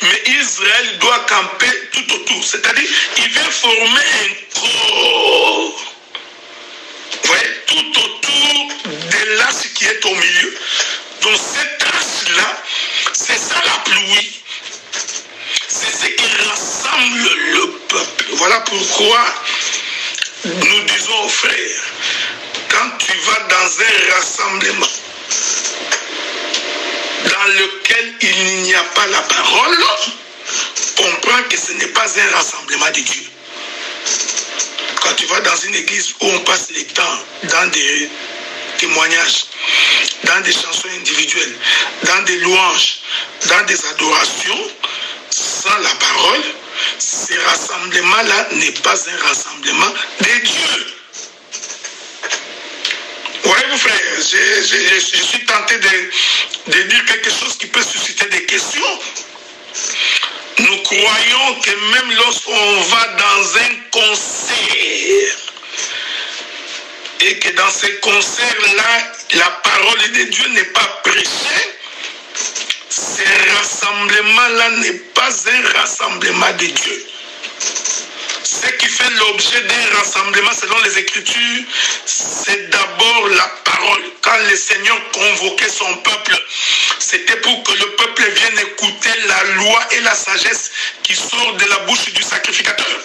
Mais Israël doit camper tout autour. C'est-à-dire, il vient former un corps. Vous voyez, tout autour de l'arche qui est au milieu. Donc cette arche-là, c'est ça la pluie. C'est ce qui rassemble le peuple. Voilà pourquoi nous disons aux frères, quand tu vas dans un rassemblement dans lequel il n'y a pas la parole, comprends que ce n'est pas un rassemblement de Dieu. Quand tu vas dans une église où on passe le temps dans des témoignages, dans des chansons individuelles, dans des louanges, dans des adorations, sans la parole, ce rassemblement-là n'est pas un rassemblement de Dieu. Voyez-vous, frère, je suis tenté de dire quelque chose qui peut susciter des questions. Nous croyons que même lorsqu'on va dans un concert, et que dans ces concerts-là, la parole de Dieu n'est pas prêchée, ce rassemblement-là n'est pas un rassemblement de Dieu. Ce qui fait l'objet d'un rassemblement selon les Écritures, c'est d'abord la parole. Quand le Seigneur convoquait son peuple, c'était pour que le peuple vienne écouter la loi et la sagesse qui sort de la bouche du sacrificateur.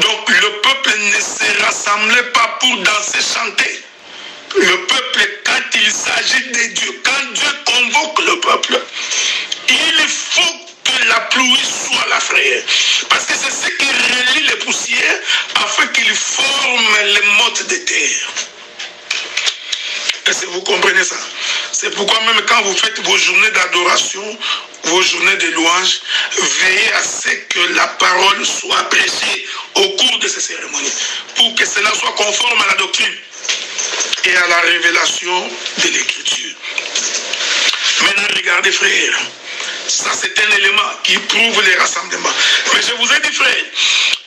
Donc le peuple ne se rassemblait pas pour danser, chanter. Le peuple, quand il s'agit de Dieu, quand Dieu convoque le peuple, il faut que la pluie soit la frère. Parce que c'est ce qui relie les poussières afin qu'ils forment les mottes de terre. Est-ce que vous comprenez ça? C'est pourquoi même quand vous faites vos journées d'adoration, vos journées de louange, veillez à ce que la parole soit prêchée au cours de ces cérémonies, pour que cela soit conforme à la doctrine et à la révélation de l'Écriture. Maintenant, regardez, frères, ça c'est un élément qui prouve les rassemblements. Mais je vous ai dit, frère,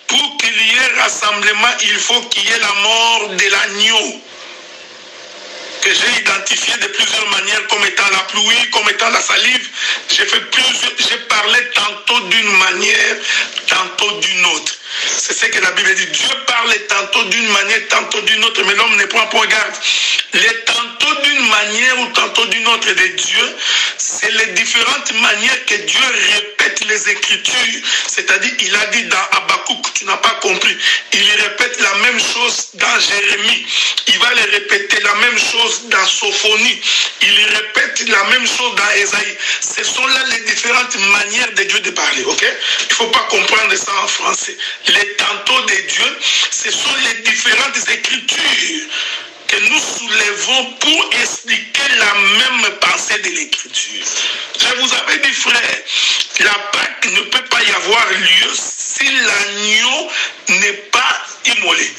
pour qu'il y ait rassemblement, il faut qu'il y ait la mort de l'agneau, que j'ai identifié de plusieurs manières comme étant la pluie, comme étant la salive. J'ai parlé tantôt d'une manière, tantôt d'une autre. C'est ce que la Bible dit. Dieu parle tantôt d'une manière, tantôt d'une autre, mais l'homme ne prend point garde. Les tantôt d'une manière ou tantôt d'une autre de Dieu, c'est les différentes manières que Dieu répète les Écritures. C'est-à-dire, il a dit dans Habakkuk, tu n'as pas compris. Il répète la même chose dans Jérémie. Il va les répéter la même chose dans Sophonie. Il répète la même chose dans Ésaïe. Ce sont là les différentes manières de Dieu de parler, ok? Il ne faut pas comprendre ça en français. Les tantôt de Dieu, ce sont les différentes Écritures que nous soulevons pour expliquer la même pensée de l'Écriture. Je vous avais dit, frère, la Pâque ne peut pas y avoir lieu si l'agneau n'est pas immolé.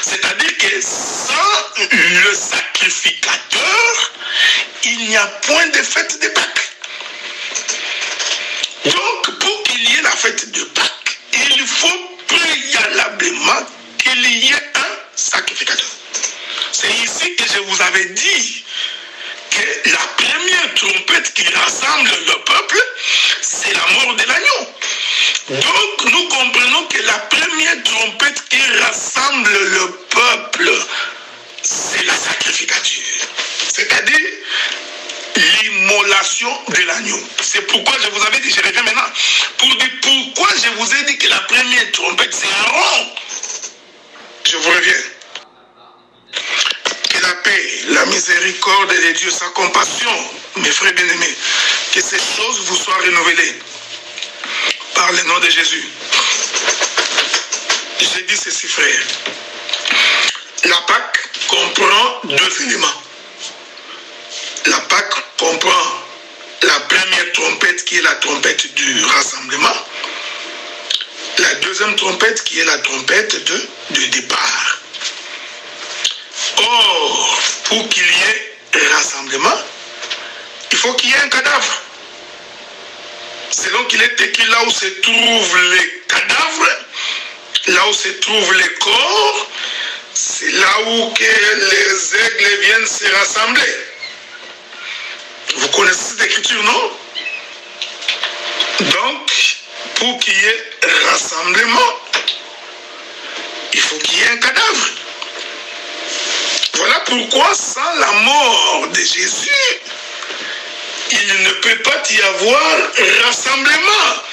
C'est-à-dire que sans le sacrificateur, il n'y a point de fête de Pâques. Donc, pour qu'il y ait la fête de Pâques, il faut préalablement qu'il y ait un sacrificateur. C'est ici que je vous avais dit que la première trompette qui rassemble le peuple, c'est la mort de l'agneau. Donc nous comprenons que la première trompette qui rassemble le peuple, c'est la sacrificature. C'est-à-dire l'immolation de l'agneau. C'est pourquoi je vous avais dit, je reviens maintenant, pour dire pourquoi je vous ai dit que la première trompette, c'est un rond. Je vous reviens. Que la paix, la miséricorde de Dieu, sa compassion, mes frères bien-aimés, que ces choses vous soient renouvelées par le nom de Jésus. J'ai dit ceci, frère. La Pâque comprend deux éléments. La Pâque comprend la première trompette qui est la trompette du rassemblement. La deuxième trompette qui est la trompette de départ. Or, pour qu'il y ait un rassemblement, il faut qu'il y ait un cadavre. Selon qu'il est écrit là où se trouvent les cadavres, là où se trouvent les corps, c'est là où que les aigles viennent se rassembler. Vous connaissez cette écriture, non? Donc, pour qu'il y ait rassemblement, il faut qu'il y ait un cadavre. Voilà pourquoi, sans la mort de Jésus, il ne peut pas y avoir rassemblement.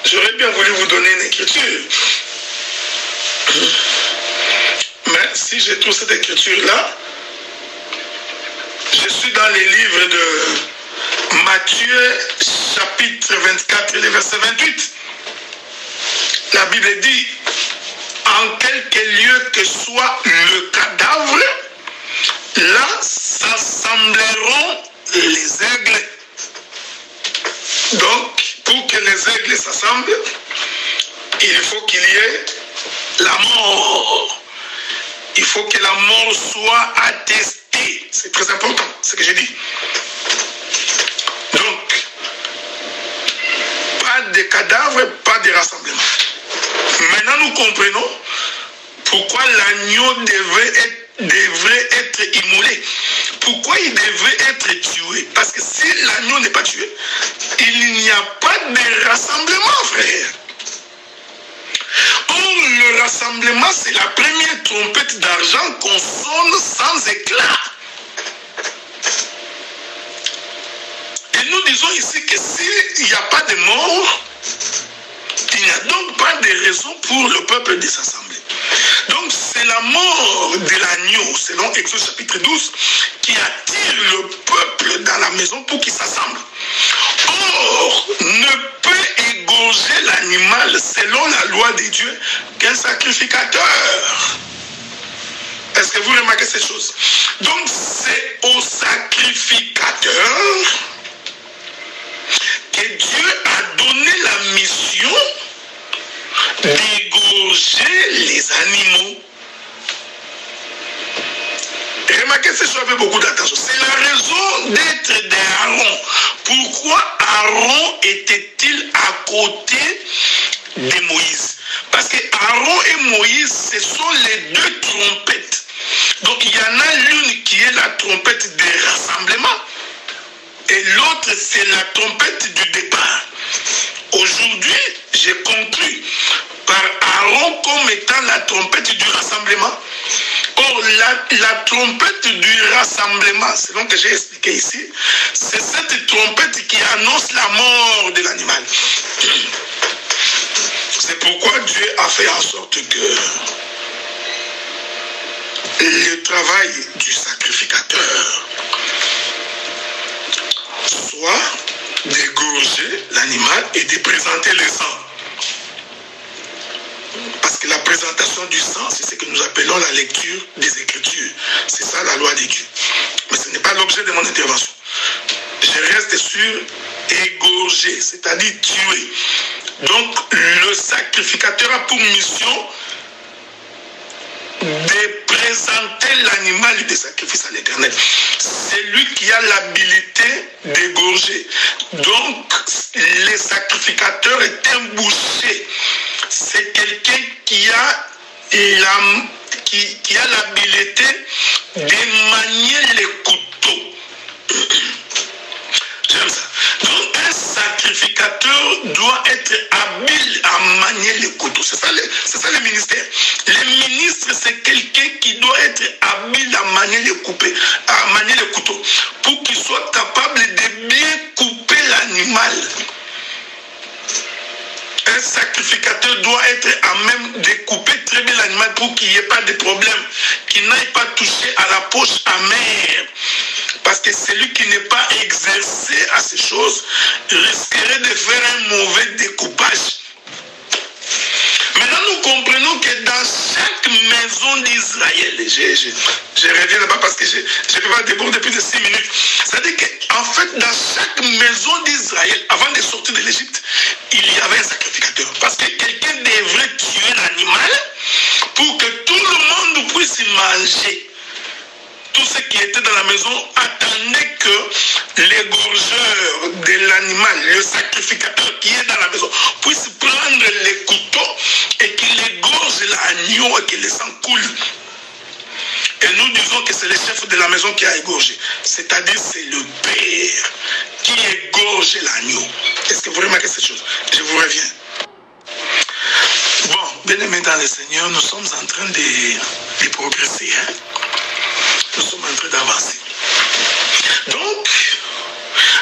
J'aurais bien voulu vous donner une écriture. Mais si je trouve cette écriture-là, je suis dans les livres de Matthieu, chapitre 24, le verset 28. La Bible dit, en quelque lieu que soit le cadavre, là s'assembleront les aigles. Donc, pour que les aigles s'assemblent, il faut qu'il y ait la mort. Il faut que la mort soit attestée. C'est très important, ce que j'ai dit. Donc, pas de cadavres, pas de rassemblement. Maintenant, nous comprenons pourquoi l'agneau devrait être immolé. Pourquoi il devrait être tué? Parce que si l'agneau n'est pas tué, il n'y a pas de rassemblement, frère. Or, le rassemblement, c'est la première trompette d'argent qu'on sonne sans éclat. Et nous disons ici que s'il n'y a pas de mort, il n'y a donc pas de raison pour le peuple de s'assembler. Donc c'est la mort de l'agneau, selon Exode chapitre 12, qui attire le peuple dans la maison pour qu'il s'assemble. Or, ne peut égorger l'animal selon la loi de Dieu qu'un sacrificateur. Est-ce que vous remarquez ces choses? Donc c'est au sacrificateur que Dieu a donné la mission d'égorger les animaux. Et remarquez ces choses avec beaucoup d'attention. C'est la raison d'être d'Aaron. Pourquoi Aaron était-il à côté de Moïse? Parce que Aaron et Moïse, ce sont les deux trompettes. Donc il y en a l'une qui est la trompette des rassemblements et l'autre c'est la trompette du départ. Aujourd'hui, j'ai conclu par Aaron comme étant la trompette du rassemblement. Or, la trompette du rassemblement, selon que j'ai expliqué ici, c'est cette trompette qui annonce la mort de l'animal. C'est pourquoi Dieu a fait en sorte que le travail du sacrificateur soit d'égorger l'animal et de présenter le sang. Parce que la présentation du sang, c'est ce que nous appelons la lecture des Écritures. C'est ça la loi de Dieu. Mais ce n'est pas l'objet de mon intervention. Je reste sur égorger, c'est-à-dire tuer. Donc le sacrificateur a pour mission de présenter l'animal de sacrifice à l'Éternel. C'est lui qui a l'habilité d'égorger. Donc, le sacrificateur est un boucher. C'est quelqu'un qui a l'habilité de manier les couteaux. J'aime ça. Donc, un sacrificateur doit être habile à manier les couteaux. C'est ça le ministère. Le ministre, c'est quelqu'un qui doit être habile à manier les couteaux pour qu'il soit capable de bien couper l'animal. Un sacrificateur doit être à même de couper très bien l'animal pour qu'il n'y ait pas de problème, qu'il n'aille pas toucher à la poche amère. Parce que celui qui n'est pas exercé à ces choses risquerait de faire un mauvais découpage. Maintenant, nous comprenons que dans chaque maison d'Israël, je reviens là-bas parce que je ne peux pas déborder plus de 6 minutes. C'est-à-dire qu'en fait, dans chaque maison d'Israël, avant de sortir de l'Égypte, il y avait un sacrificateur. Parce que quelqu'un devrait tuer l'animal pour que tout le monde puisse manger. Tout tous ceux qui étaient dans la maison attendaient que l'égorgeur de l'animal, le sacrificateur qui est dans la maison, puisse prendre les couteaux et qu'il égorge l'agneau et que le sang coule. Et nous disons que c'est le chef de la maison qui a égorgé. C'est-à-dire c'est le Père qui égorge l'agneau. Est-ce que vous remarquez cette chose? Je vous reviens. Bon, bien-aimés dans le Seigneur, nous sommes en train de progresser. Hein? Nous sommes en train d'avancer. Donc,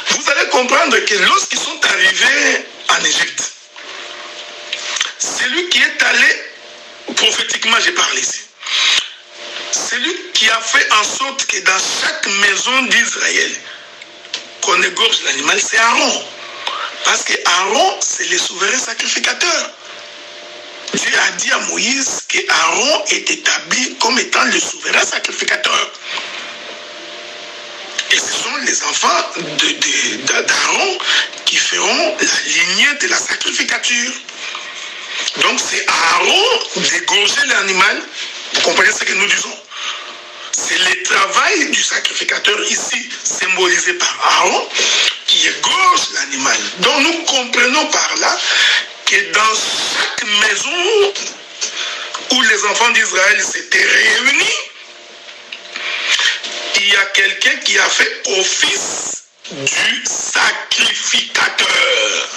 vous allez comprendre que lorsqu'ils sont arrivés en Égypte, celui qui est allé, prophétiquement j'ai parlé ici, celui qui a fait en sorte que dans chaque maison d'Israël, qu'on égorge l'animal, c'est Aaron. Parce que Aaron, c'est le souverain sacrificateur. Dieu a dit à Moïse que Aaron est établi comme étant le souverain sacrificateur. Et ce sont les enfants d'Aaron qui feront la lignée de la sacrificature. Donc c'est à Aaron d'égorger l'animal. Vous comprenez ce que nous disons? C'est le travail du sacrificateur ici, symbolisé par Aaron, qui égorge l'animal. Donc nous comprenons par là que dans chaque maison où les enfants d'Israël s'étaient réunis, il y a quelqu'un qui a fait office du sacrificateur.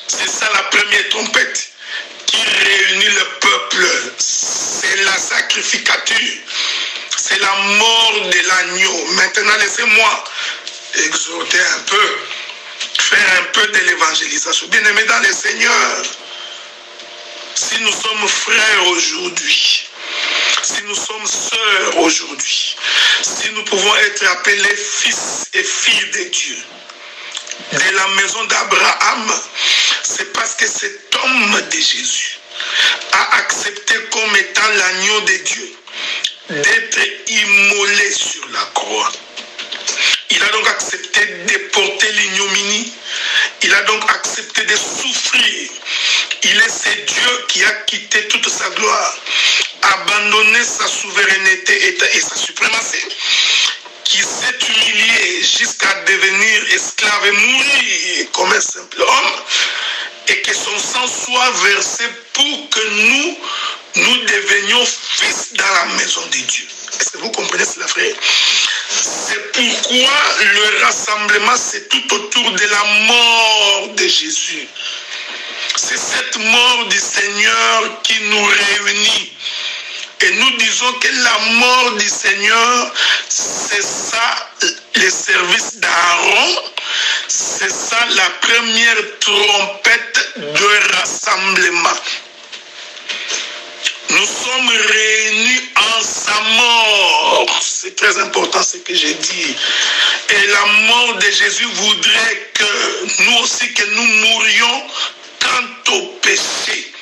C'est ça la première trompette qui réunit le peuple. C'est la sacrificature. C'est la mort de l'agneau. Maintenant, laissez-moi exhorter un peu, faire un peu de l'évangélisation. Bien-aimés dans le Seigneur, si nous sommes frères aujourd'hui, si nous sommes sœurs aujourd'hui, si nous pouvons être appelés fils et filles de Dieu, de la maison d'Abraham, c'est parce que cet homme de Jésus a accepté comme étant l'agneau de Dieu d'être immolé sur la croix. Il a donc accepté de porter l'ignominie. Il a donc accepté de souffrir. Il est ce Dieu qui a quitté toute sa gloire, abandonné sa souveraineté et sa suprématie, qui s'est humilié jusqu'à devenir esclave et mourir comme un simple homme, et que son sang soit versé pour que nous devenions fils dans la maison de Dieu. Est-ce que vous comprenez cela, frère? C'est pourquoi le rassemblement, c'est tout autour de la mort de Jésus. C'est cette mort du Seigneur qui nous réunit. Et nous disons que la mort du Seigneur, c'est ça le service d'Aaron, c'est ça la première trompette de rassemblement. Nous sommes réunis en sa mort. C'est très important ce que j'ai dit. Et la mort de Jésus voudrait que nous aussi, que nous mourions quant au péché.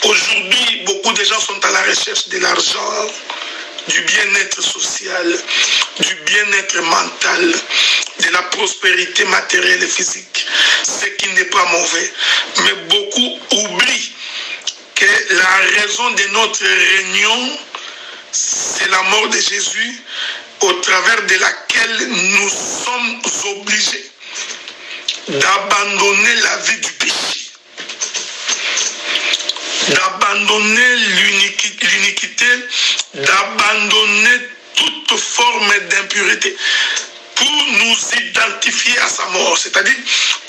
Aujourd'hui, beaucoup de gens sont à la recherche de l'argent, du bien-être social, du bien-être mental, de la prospérité matérielle et physique, ce qui n'est pas mauvais. Mais beaucoup oublient que la raison de notre réunion, c'est la mort de Jésus, au travers de laquelle nous sommes obligés d'abandonner la vie du péché, d'abandonner l'iniquité, d'abandonner toute forme d'impureté pour nous identifier à sa mort. C'est-à-dire,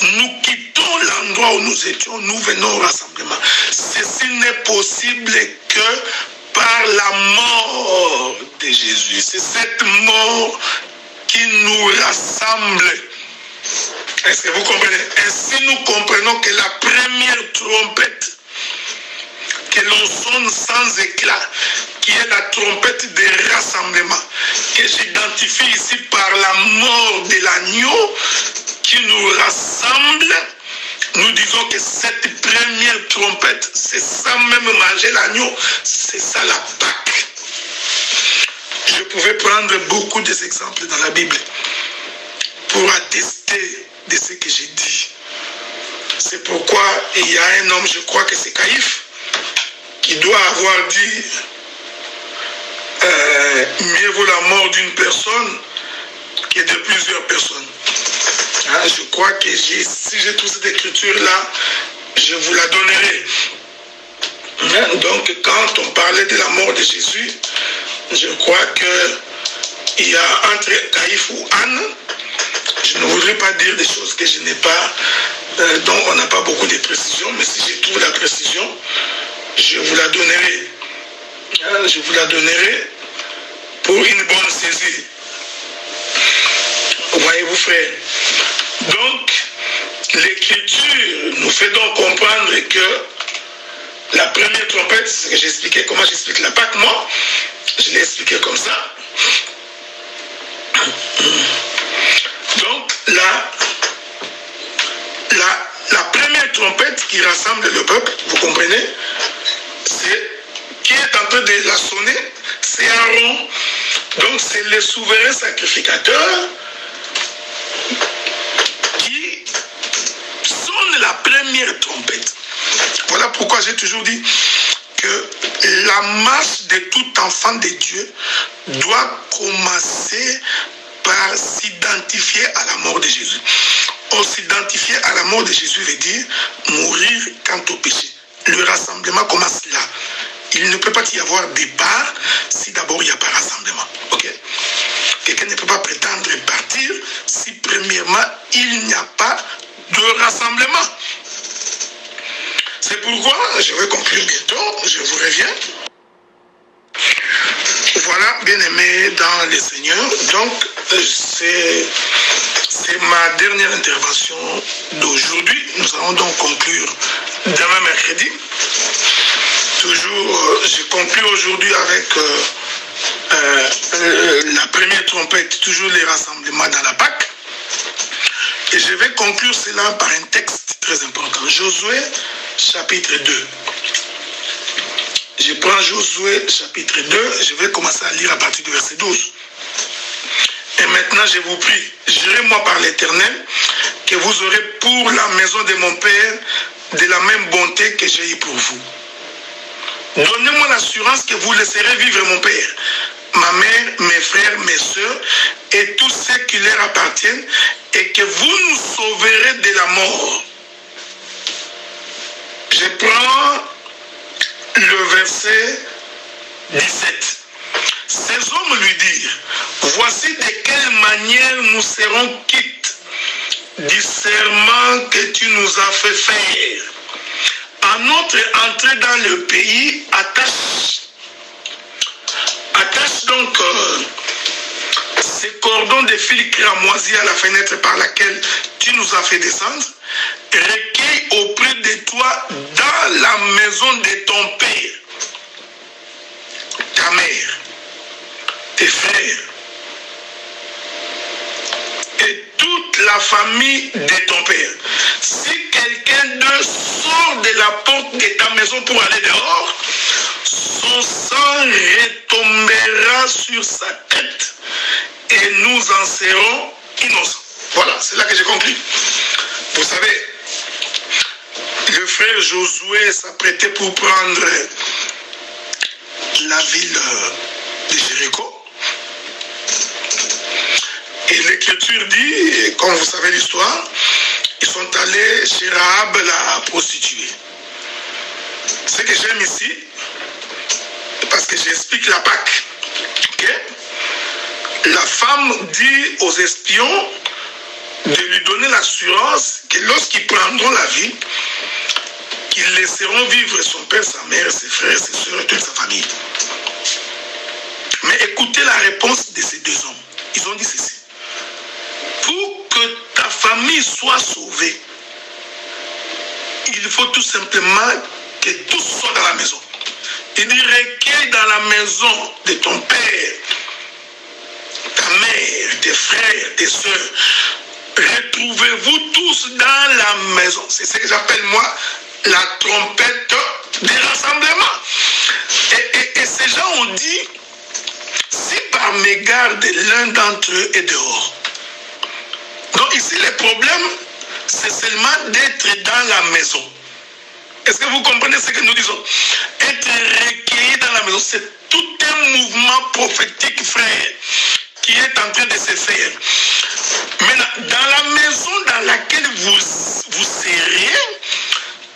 nous quittons l'endroit où nous étions, nous venons au rassemblement. Ceci n'est possible que par la mort de Jésus. C'est cette mort qui nous rassemble. Est-ce que vous comprenez? Ainsi, nous comprenons que la première trompette que l'on sonne sans éclat, qui est la trompette de rassemblement, que j'identifie ici par la mort de l'agneau qui nous rassemble, nous disons que cette première trompette, c'est ça même manger l'agneau, c'est ça la Pâque. Je pouvais prendre beaucoup d'exemples dans la Bible pour attester de ce que j'ai dit. C'est pourquoi il y a un homme, je crois que c'est Caïphe, qui doit avoir dit mieux vaut la mort d'une personne que de plusieurs personnes. Je crois que si j'ai toute cette écriture-là, je vous la donnerai. Donc, quand on parlait de la mort de Jésus, je crois qu'il y a entre Caïphe ou Anne, je ne voudrais pas dire des choses que je n'ai pas, dont on n'a pas beaucoup de précision, mais si je trouve la précision, je vous la donnerai. Je vous la donnerai pour une bonne saisie. Voyez-vous, frère. Donc, l'écriture nous fait donc comprendre que la première trompette, c'est ce que j'expliquais, comment j'explique la Pâque, moi, je l'ai expliqué comme ça. Donc, la première trompette qui rassemble le peuple, vous comprenez, c'est qui est en train de la sonner, c'est Aaron. Donc, c'est le souverain sacrificateur qui sonne la première trompette. Voilà pourquoi j'ai toujours dit que la marche de tout enfant de Dieu doit commencer par s'identifier à la mort de Jésus. Or, s'identifier à la mort de Jésus veut dire mourir quant au péché. Le rassemblement commence là. Il ne peut pas y avoir départ si d'abord il n'y a pas rassemblement. Okay? Quelqu'un ne peut pas prétendre partir si premièrement il n'y a pas de rassemblement. C'est pourquoi je vais conclure bientôt, je vous reviens. Voilà, bien-aimés dans le Seigneur. Donc, c'est ma dernière intervention d'aujourd'hui. Nous allons donc conclure demain mercredi. Toujours, je conclue aujourd'hui avec la première trompette, toujours les rassemblements dans la Pâque. Et je vais conclure cela par un texte très important. Josué, chapitre 2. Je prends Josué, chapitre 2. Je vais commencer à lire à partir du verset 12. Et maintenant, je vous prie, jurez-moi par l'Éternel que vous aurez pour la maison de mon Père de la même bonté que j'ai eu pour vous. Donnez-moi l'assurance que vous laisserez vivre mon Père, ma mère, mes frères, mes soeurs et tous ceux qui leur appartiennent, et que vous nous sauverez de la mort. Je prends le verset 17. Ces hommes lui dirent, voici de quelle manière nous serons quittes du serment que tu nous as fait faire. À notre entrée dans le pays, attache donc ces cordons de fil cramoisis à la fenêtre par laquelle tu nous as fait descendre, recueille auprès de toi dans la maison de ton père, ta mère, tes frères et toute la famille de ton père. Si quelqu'un d'eux sort de la porte de ta maison pour aller dehors, son sang retombera sur sa tête et nous en serons innocents. Voilà, c'est là que j'ai conclu. Vous savez, le frère Josué s'apprêtait pour prendre la ville de Jéricho. Et l'Écriture dit, comme vous savez l'histoire, ils sont allés chez Rahab, la prostituée. Ce que j'aime ici, parce que j'explique la Pâque, okay? La femme dit aux espions de lui donner l'assurance que lorsqu'ils prendront la vie, qu'ils laisseront vivre son père, sa mère, ses frères, ses soeurs et toute sa famille. Mais écoutez la réponse de ces deux hommes. Ils ont dit ceci. Pour que ta famille soit sauvée, il faut tout simplement que tout soit dans la maison. Il dit, recueille dans la maison de ton père, ta mère, tes frères, tes soeurs. Retrouvez-vous tous dans la maison. C'est ce que j'appelle moi la trompette des rassemblements. Et ces gens ont dit, si par mégarde l'un d'entre eux est dehors. Donc ici le problème, c'est seulement d'être dans la maison. Est-ce que vous comprenez ce que nous disons? Être recueilli dans la maison, c'est tout un mouvement prophétique, frère, qui est en train de se faire. Maintenant, dans la maison dans laquelle vous serez,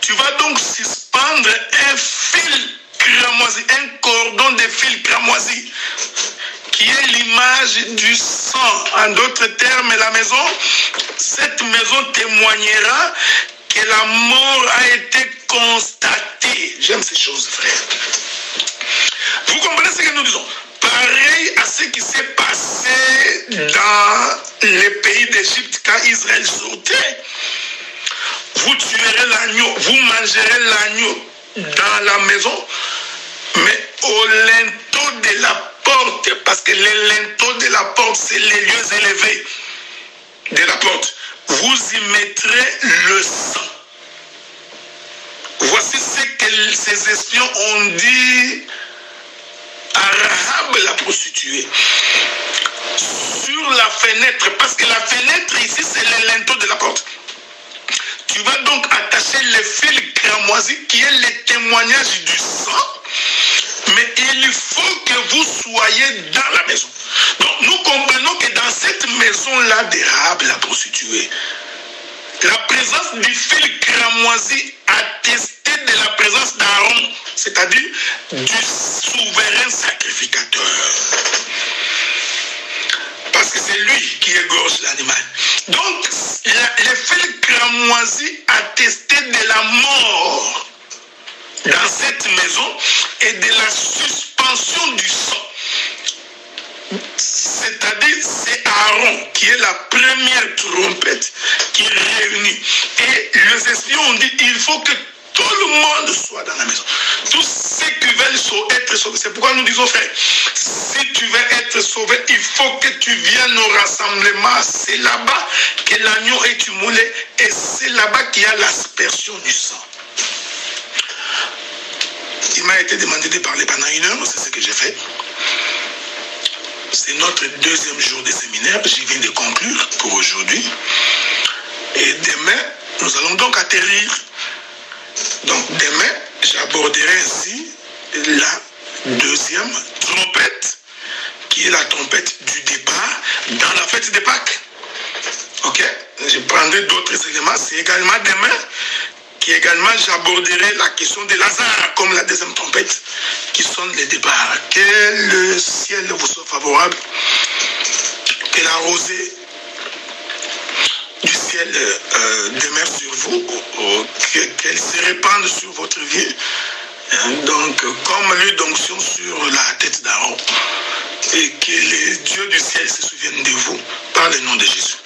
tu vas donc suspendre un fil cramoisi, un cordon de fil cramoisi, qui est l'image du sang. En d'autres termes, la maison, cette maison témoignera que la mort a été constatée. J'aime ces choses, frère. Vous comprenez ce que nous disons? Pareil à ce qui s'est passé dans les pays d'Égypte quand Israël sortait. Vous tuerez l'agneau, vous mangerez l'agneau dans la maison, mais au linteau de la porte, parce que les linteaux de la porte, c'est les lieux élevés de la porte. Vous y mettrez le sang. Voici ce que ces espions ont dit à Rahab la prostituée. Sur la fenêtre, parce que la fenêtre ici, c'est le linteau de la porte. Tu vas donc attacher le fil cramoisi qui est le témoignage du sang. Mais il faut que vous soyez dans la maison. Donc nous comprenons que dans cette maison-là de Rahab la prostituée, la présence du fil cramoisi attestait de la présence d'Aaron, c'est-à-dire du souverain sacrificateur. Parce que c'est lui qui égorge l'animal. Donc, le fil cramoisi attestait de la mort dans cette maison et de la suspension du sang. C'est-à-dire, c'est Aaron qui est la première trompette qui réunit. Et les espions ont dit, il faut que tout le monde soit dans la maison. Tous ceux qui veulent être sauvés. C'est pourquoi nous disons, frère, si tu veux être sauvé, il faut que tu viennes au rassemblement. C'est là-bas que l'agneau est immolé et c'est là-bas qu'il y a l'aspersion du sang. Il m'a été demandé de parler pendant 1 heure, c'est ce que j'ai fait. C'est notre 2e jour de séminaire, j'y viens de conclure pour aujourd'hui. Et demain, nous allons donc atterrir. Donc demain, j'aborderai ainsi la 2e trompette, qui est la trompette du départ dans la fête de Pâques. Ok? Je prendrai d'autres éléments. C'est également demain qu'également j'aborderai la question de Lazare comme la 2e trompette qui sonne le départ. Que le ciel vous soit favorable, que la rosée du ciel demeure sur vous, qu'elle se répande sur votre vie, donc comme l'huile d'onction sur la tête d'Aaron, et que les dieux du ciel se souviennent de vous par le nom de Jésus.